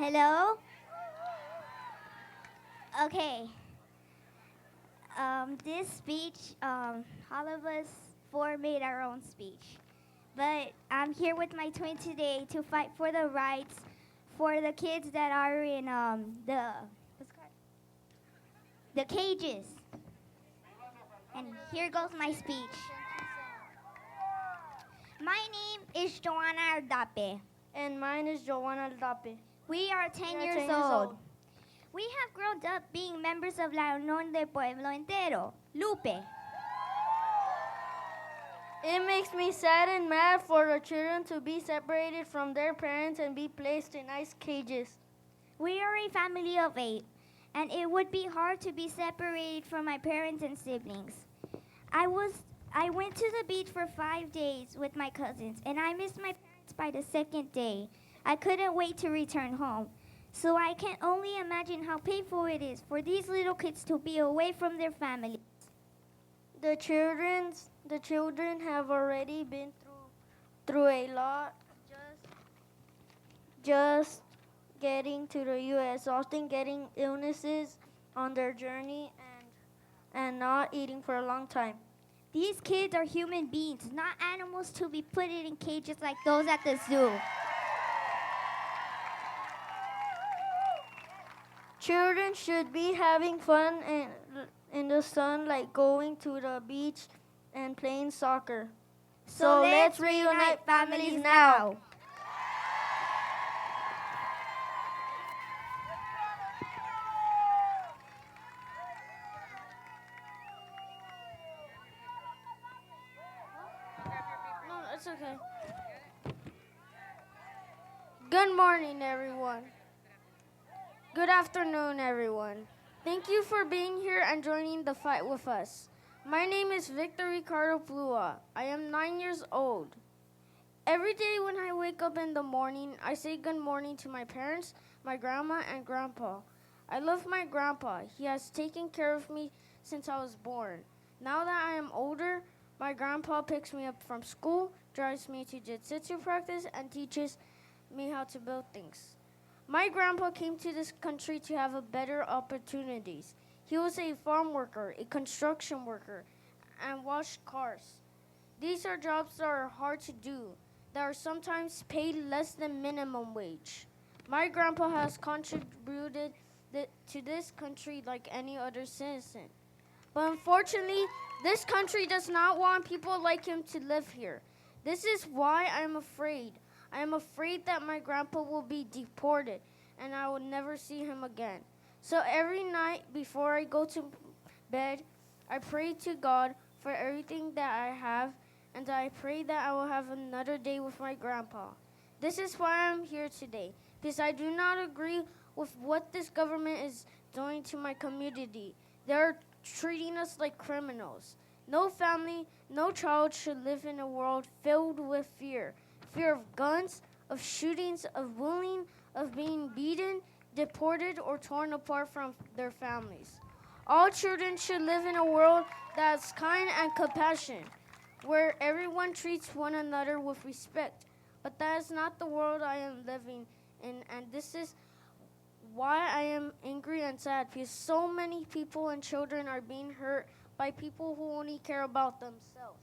Hello? Okay. This speech, all of us four made our own speech. But I'm here with my twin today to fight for the rights for the kids that are in the cages. And here goes my speech. My name is Joanna Aldape. And mine is Joanna Aldape. We are 10 years old. We have grown up being members of La Unión del Pueblo Entero, Lupe. It makes me sad and mad for the children to be separated from their parents and be placed in ice cages. We are a family of 8, and it would be hard to be separated from my parents and siblings. I went to the beach for 5 days with my cousins, and I missed my parents by the second day. I couldn't wait to return home. So I can only imagine how painful it is for these little kids to be away from their families. The children have already been through a lot just getting to the U.S., often getting illnesses on their journey and not eating for a long time. These kids are human beings, not animals to be put in cages like those at the zoo. Children should be having fun in the sun, like going to the beach and playing soccer. So let's reunite families now. No, it's okay. Good morning, everyone. Good afternoon, everyone. Thank you for being here and joining the fight with us. My name is Victor Ricardo Plua. I am 9 years old. Every day when I wake up in the morning, I say good morning to my parents, my grandma, and grandpa. I love my grandpa. He has taken care of me since I was born. Now that I am older, my grandpa picks me up from school, drives me to jiu-jitsu practice, and teaches me how to build things. My grandpa came to this country to have a better opportunities. He was a farm worker, a construction worker, and washed cars. These are jobs that are hard to do, that are sometimes paid less than minimum wage. My grandpa has contributed to this country like any other citizen. But unfortunately, this country does not want people like him to live here. This is why I'm afraid. I am afraid that my grandpa will be deported and I will never see him again. So every night before I go to bed, I pray to God for everything that I have, and I pray that I will have another day with my grandpa. This is why I'm here today, because I do not agree with what this government is doing to my community. They are treating us like criminals. No family, no child should live in a world filled with fear. Fear of guns, of shootings, of bullying, of being beaten, deported, or torn apart from their families. All children should live in a world that is kind and compassionate, where everyone treats one another with respect. But that is not the world I am living in, and this is why I am angry and sad, because so many people and children are being hurt by people who only care about themselves.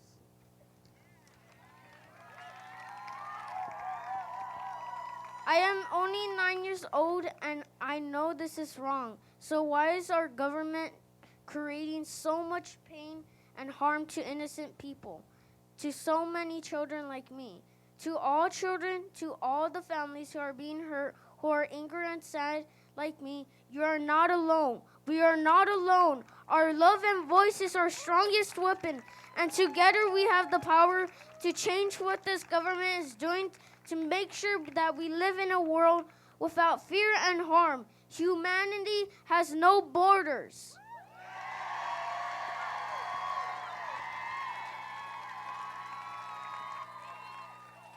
I am only 9 years old and I know this is wrong. So why is our government creating so much pain and harm to innocent people, to so many children like me? To all children, to all the families who are being hurt, who are angry and sad like me, you are not alone. We are not alone. Our love and voice is our strongest weapon, and together we have the power to change what this government is doing, to make sure that we live in a world without fear and harm. Humanity has no borders.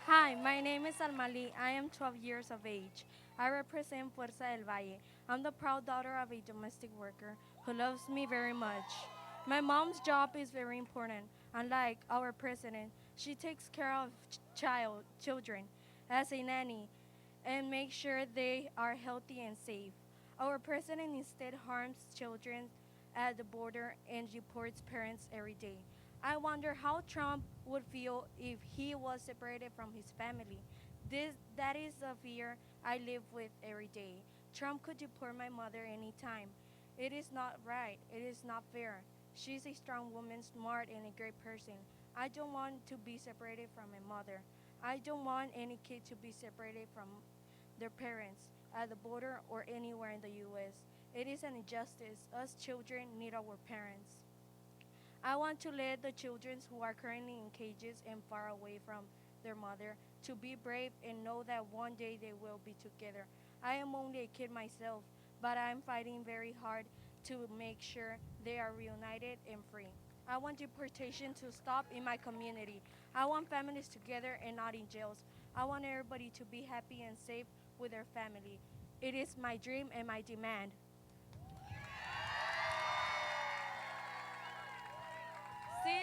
Hi, my name is Almali. I am 12 years of age. I represent Fuerza del Valle. I'm the proud daughter of a domestic worker who loves me very much. My mom's job is very important. Unlike our president, she takes care of children as a nanny and make sure they are healthy and safe. Our president instead harms children at the border and deports parents every day. I wonder how Trump would feel if he was separated from his family. That is a fear I live with every day. Trump could deport my mother anytime. It is not right. It is not fair. She's a strong woman, smart, and a great person. I don't want to be separated from my mother. I don't want any kid to be separated from their parents at the border or anywhere in the U.S. It is an injustice. Us children need our parents. I want to let the children who are currently in cages and far away from their mother to be brave and know that one day they will be together. I am only a kid myself, but I'm fighting very hard to make sure they are reunited and free. I want deportation to stop in my community. I want families together and not in jails. I want everybody to be happy and safe with their family. It is my dream and my demand. Sí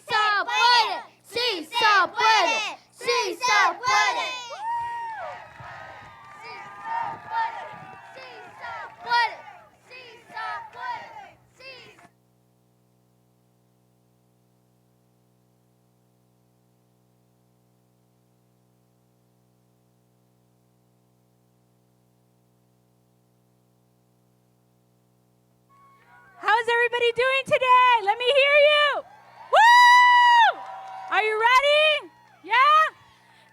se puede, sí se puede, sí se puede. Sí se puede, sí se puede, sí se puede, sí. How's everybody doing today? Let me hear you. Woo! Are you ready? Yeah?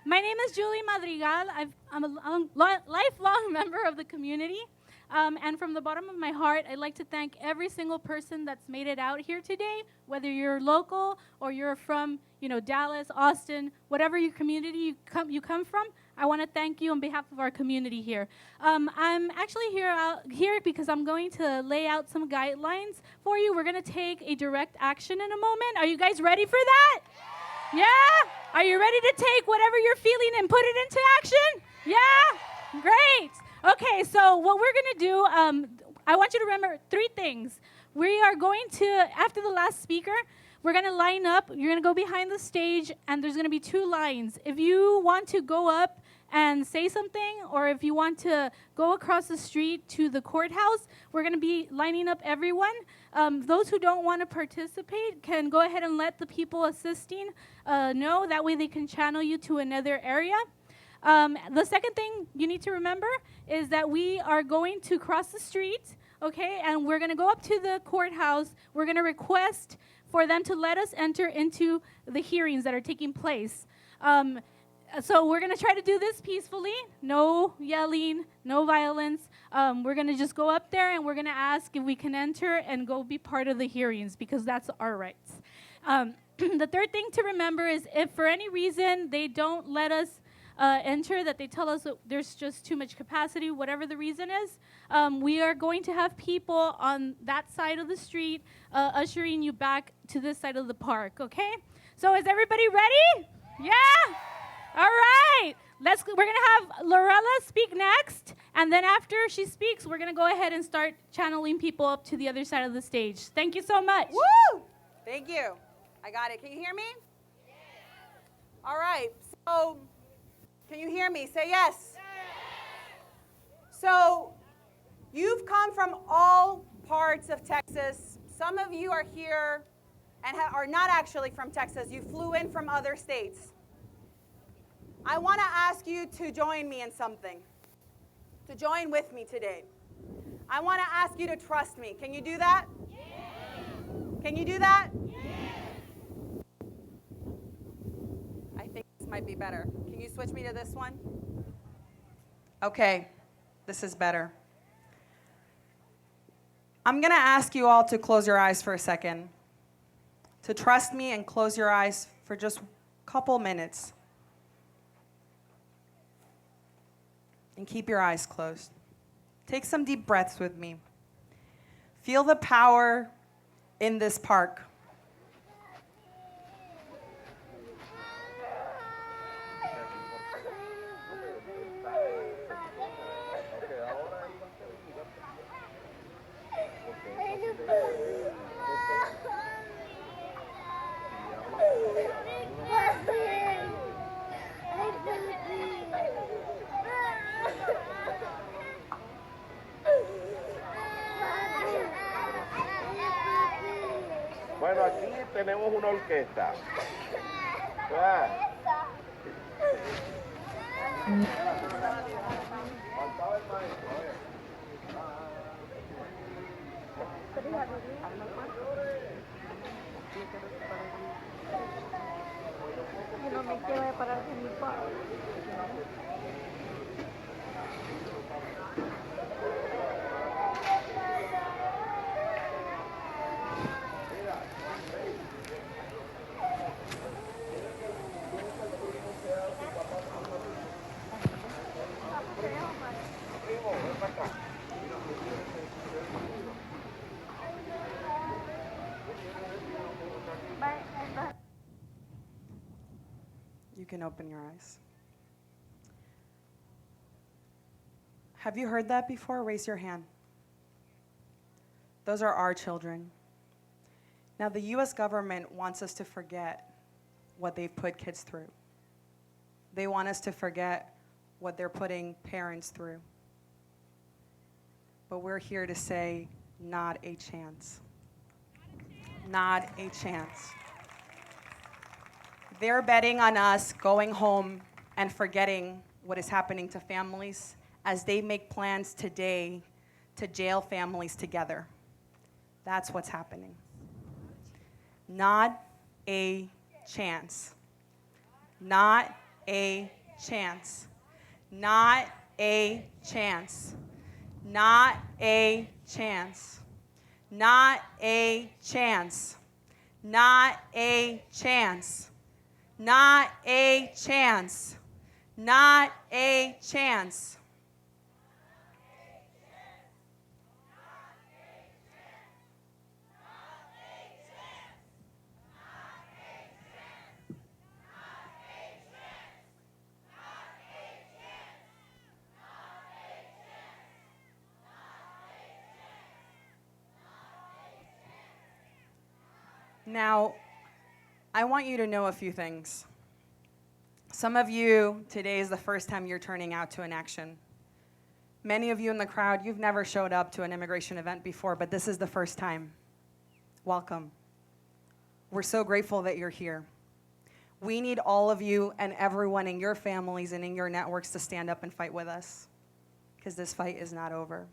My name is Julie Madrigal. I'm a lifelong member of the community. And from the bottom of my heart, I'd like to thank every single person that's made it out here today, whether you're local or you're from, Dallas, Austin, whatever your community you come from. I want to thank you on behalf of our community here. I'm actually here because I'm going to lay out some guidelines for you. We're going to take a direct action in a moment. Are you guys ready for that? Yeah? Are you ready to take whatever you're feeling and put it into action? Yeah? Great. Okay, so what we're going to do, I want you to remember 3 things. We are going to, after the last speaker, we're going to line up. You're going to go behind the stage, and there's going to be 2 lines. If you want to go up and say something, or if you want to go across the street to the courthouse, we're going to be lining up everyone. Those who don't want to participate can go ahead and let the people assisting know. That way they can channel you to another area. The second thing you need to remember is that we are going to cross the street, okay, and we're going to go up to the courthouse. We're going to request for them to let us enter into the hearings that are taking place. So we're going to try to do this peacefully, no yelling, no violence. We're going to just go up there and we're going to ask if we can enter and go be part of the hearings because that's our rights. The third thing to remember is if for any reason they don't let us enter, that they tell us that there's just too much capacity, whatever the reason is, we are going to have people on that side of the street ushering you back to this side of the park, okay? So is everybody ready? Yeah? All right. We're going to have Lorella speak next, and then after she speaks, we're going to go ahead and start channeling people up to the other side of the stage. Thank you so much. Woo! Thank you. I got it. Can you hear me? Yes. All right. So, can you hear me? Say yes. Yes. So, you've come from all parts of Texas. Some of you are here and are not actually from Texas. You flew in from other states. I want to ask you to join me in something, to join with me today. I want to ask you to trust me. Can you do that? Yes. Can you do that? Yes. I think this might be better. Can you switch me to this one? Okay, this is better. I'm going to ask you all to close your eyes for a second, to trust me and close your eyes for just a couple minutes. And keep your eyes closed. Take some deep breaths with me. Feel the power in this park. tenemos una orquesta. ¿Verdad? Faltaba el maestro, a ver. Yo no me quiero parar de mi padre. You can open your eyes. Have you heard that before? Raise your hand. Those are our children. Now, the U.S. government wants us to forget what they've put kids through. They want us to forget what they're putting parents through. But we're here to say, not a chance. Not a chance. They're betting on us going home and forgetting what is happening to families as they make plans today to jail families together. That's what's happening. Not a chance. Not a chance. Not a chance. Not a chance. Not a chance. Not a chance. Not a chance. Not a chance. Now, I want you to know a few things. Some of you, today is the first time you're turning out to an action. Many of you in the crowd, you've never showed up to an immigration event before, but this is the first time. Welcome. We're so grateful that you're here. We need all of you and everyone in your families and in your networks to stand up and fight with us, because this fight is not over.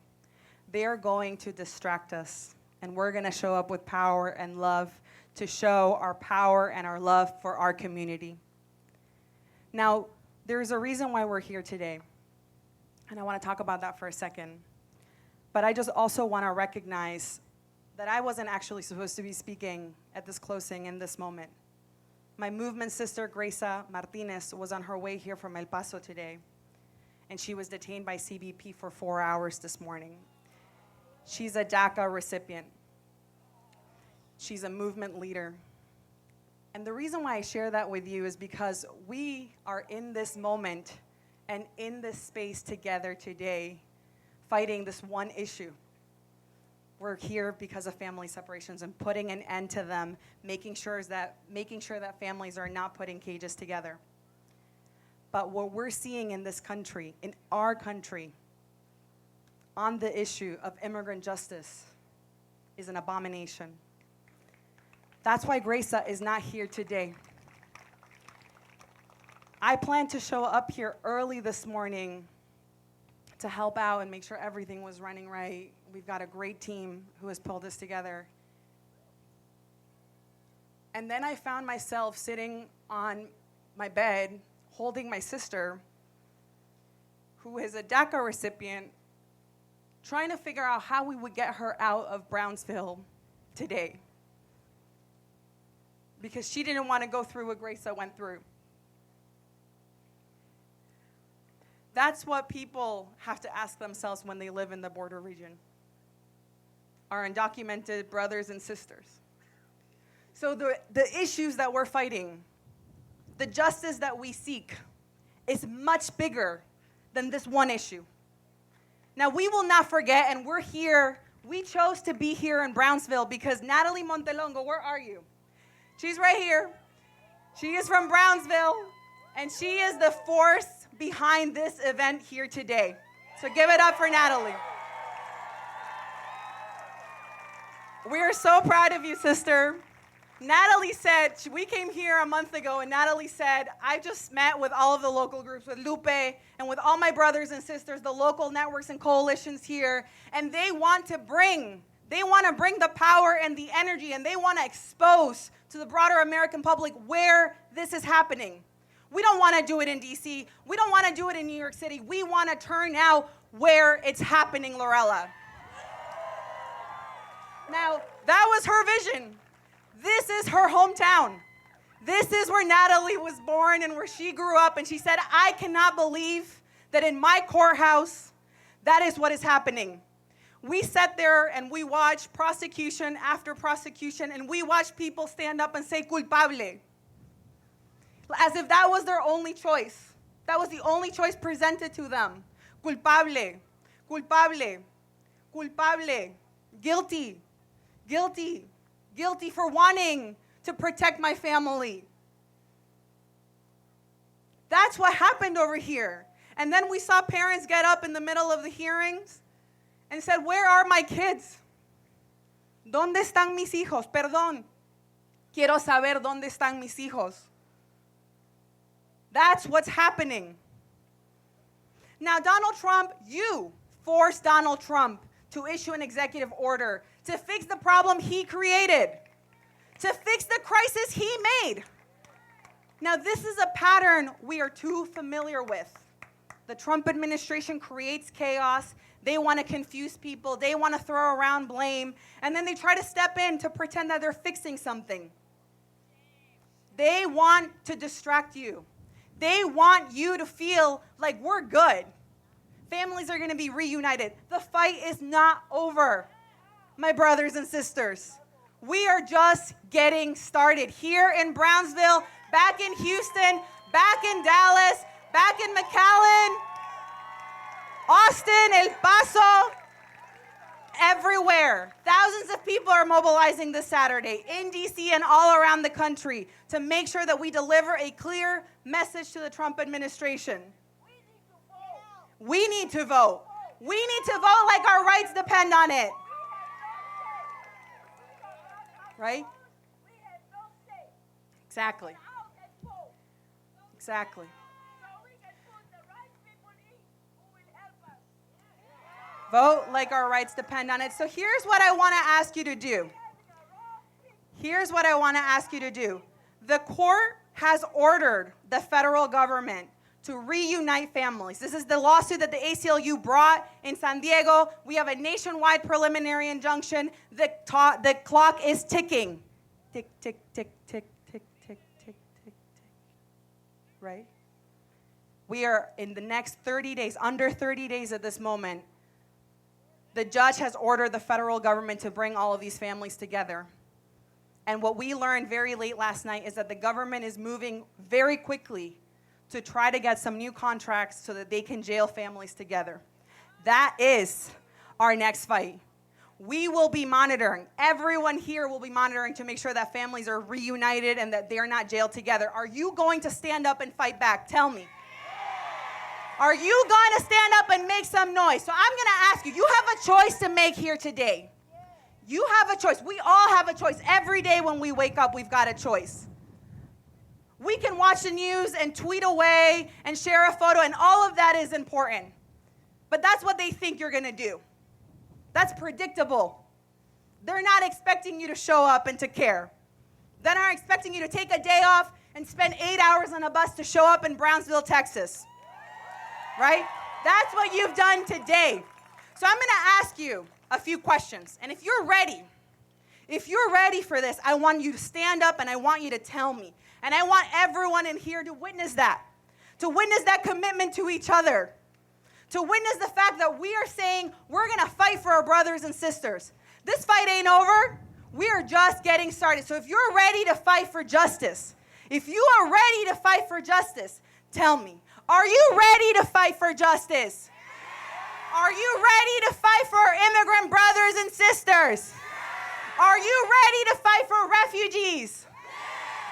They are going to distract us, and we're going to show up with power and love to show our power and our love for our community. Now, there's a reason why we're here today, and I want to talk about that for a second. But I just also want to recognize that I wasn't actually supposed to be speaking at this closing in this moment. My movement sister, Gracia Martinez, was on her way here from El Paso today, and she was detained by CBP for 4 hours this morning. She's a DACA recipient. She's a movement leader. And the reason why I share that with you is because we are in this moment and in this space together today fighting this one issue. We're here because of family separations and putting an end to them, making sure that families are not put in cages together. But what we're seeing in this country, in our country, on the issue of immigrant justice is an abomination. That's why Gracia is not here today. I plan to show up here early this morning to help out and make sure everything was running right. We've got a great team who has pulled this together. And then I found myself sitting on my bed holding my sister, who is a DACA recipient, trying to figure out how we would get her out of Brownsville today, because she didn't want to go through what Gracia went through. That's what people have to ask themselves when they live in the border region, our undocumented brothers and sisters. So the issues that we're fighting, the justice that we seek, is much bigger than this one issue. Now, we will not forget, and we're here. We chose to be here in Brownsville because Natalie Montelongo, where are you? She's right here. She is from Brownsville, and she is the force behind this event here today. So give it up for Natalie. We are so proud of you, sister. Natalie said, we came here a month ago, and Natalie said, I just met with all of the local groups, with Lupe, and with all my brothers and sisters, the local networks and coalitions here, and they want to bring the power and the energy, and they want to expose to the broader American public where this is happening. We don't want to do it in D.C. We don't want to do it in New York City. We want to turn out where it's happening, Lorella. Now, that was her vision. This is her hometown. This is where Natalie was born and where she grew up. And she said, I cannot believe that in my courthouse, that is what is happening. We sat there and we watched prosecution after prosecution, and we watched people stand up and say culpable, as if that was their only choice. That was the only choice presented to them. Culpable, culpable, culpable, guilty, guilty, guilty for wanting to protect my family. That's what happened over here. And then we saw parents get up in the middle of the hearings and said, where are my kids? ¿Dónde están mis hijos? Perdón. Quiero saber dónde están mis hijos. That's what's happening. Now, Donald Trump, you forced Donald Trump to issue an executive order to fix the problem he created, to fix the crisis he made. Now, this is a pattern we are too familiar with. The Trump administration creates chaos. They want to confuse people. They want to throw around blame. And then they try to step in to pretend that they're fixing something. They want to distract you. They want you to feel like we're good. Families are going to be reunited. The fight is not over, my brothers and sisters. We are just getting started here in Brownsville, back in Houston, back in Dallas, back in McAllen, Austin, El Paso, everywhere. Thousands of people are mobilizing this Saturday in D.C. and all around the country to make sure that we deliver a clear message to the Trump administration. We need to vote. We need to vote like our rights depend on it. Right? Exactly. Exactly. Vote like our rights depend on it. So here's what I want to ask you to do. Here's what I want to ask you to do. The court has ordered the federal government to reunite families. This is the lawsuit that the ACLU brought in San Diego. We have a nationwide preliminary injunction. The clock is ticking. Tick, tick, tick, tick, tick, tick, tick, tick, tick. Right? We are in the next 30 days, under 30 days at this moment. The judge has ordered the federal government to bring all of these families together. And what we learned very late last night is that the government is moving very quickly to try to get some new contracts so that they can jail families together. That is our next fight. We will be monitoring. Everyone here will be monitoring to make sure that families are reunited and that they're not jailed together. Are you going to stand up and fight back? Tell me. Are you going to stand up and make some noise? So I'm going to ask you, you have a choice to make here today. You have a choice. We all have a choice. Every day when we wake up, we've got a choice. We can watch the news and tweet away and share a photo, and all of that is important. But that's what they think you're going to do. That's predictable. They're not expecting you to show up and to care. They're not expecting you to take a day off and spend 8 hours on a bus to show up in Brownsville, Texas. Right? That's what you've done today. So I'm going to ask you a few questions. And if you're ready for this, I want you to stand up and I want you to tell me. And I want everyone in here to witness that commitment to each other, to witness the fact that we are saying we're going to fight for our brothers and sisters. This fight ain't over. We are just getting started. So if you're ready to fight for justice, if you are ready to fight for justice, tell me, are you ready to fight for justice? Are you ready to fight for our immigrant brothers and sisters? Are you ready to fight for refugees?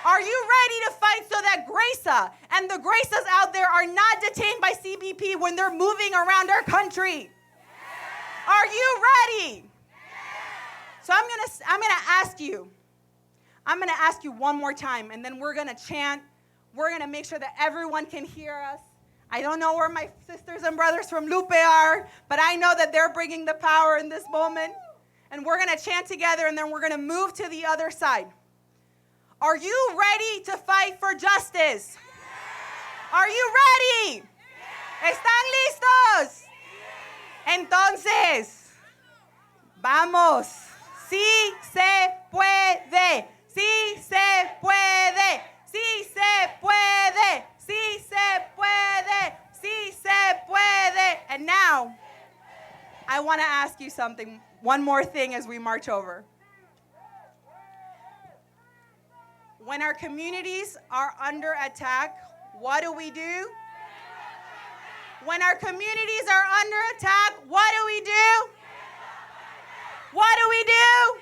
Are you ready to fight so that Graca and the Gracas out there are not detained by CBP when they're moving around our country? Are you ready? So I'm gonna ask you. I'm going to ask you one more time, and then we're going to chant. We're going to make sure that everyone can hear us. I don't know where my sisters and brothers from Lupe are, but I know that they're bringing the power in this moment. And we're going to chant together, and then we're going to move to the other side. Are you ready to fight for justice? Are you ready? ¿Están listos? Entonces, vamos. Sí se puede. Sí se puede. Sí se puede. Sí se puede. Sí se puede. And now, I want to ask you something. One more thing as we march over. When our communities are under attack, what do we do? When our communities are under attack, what do we do? What do we do?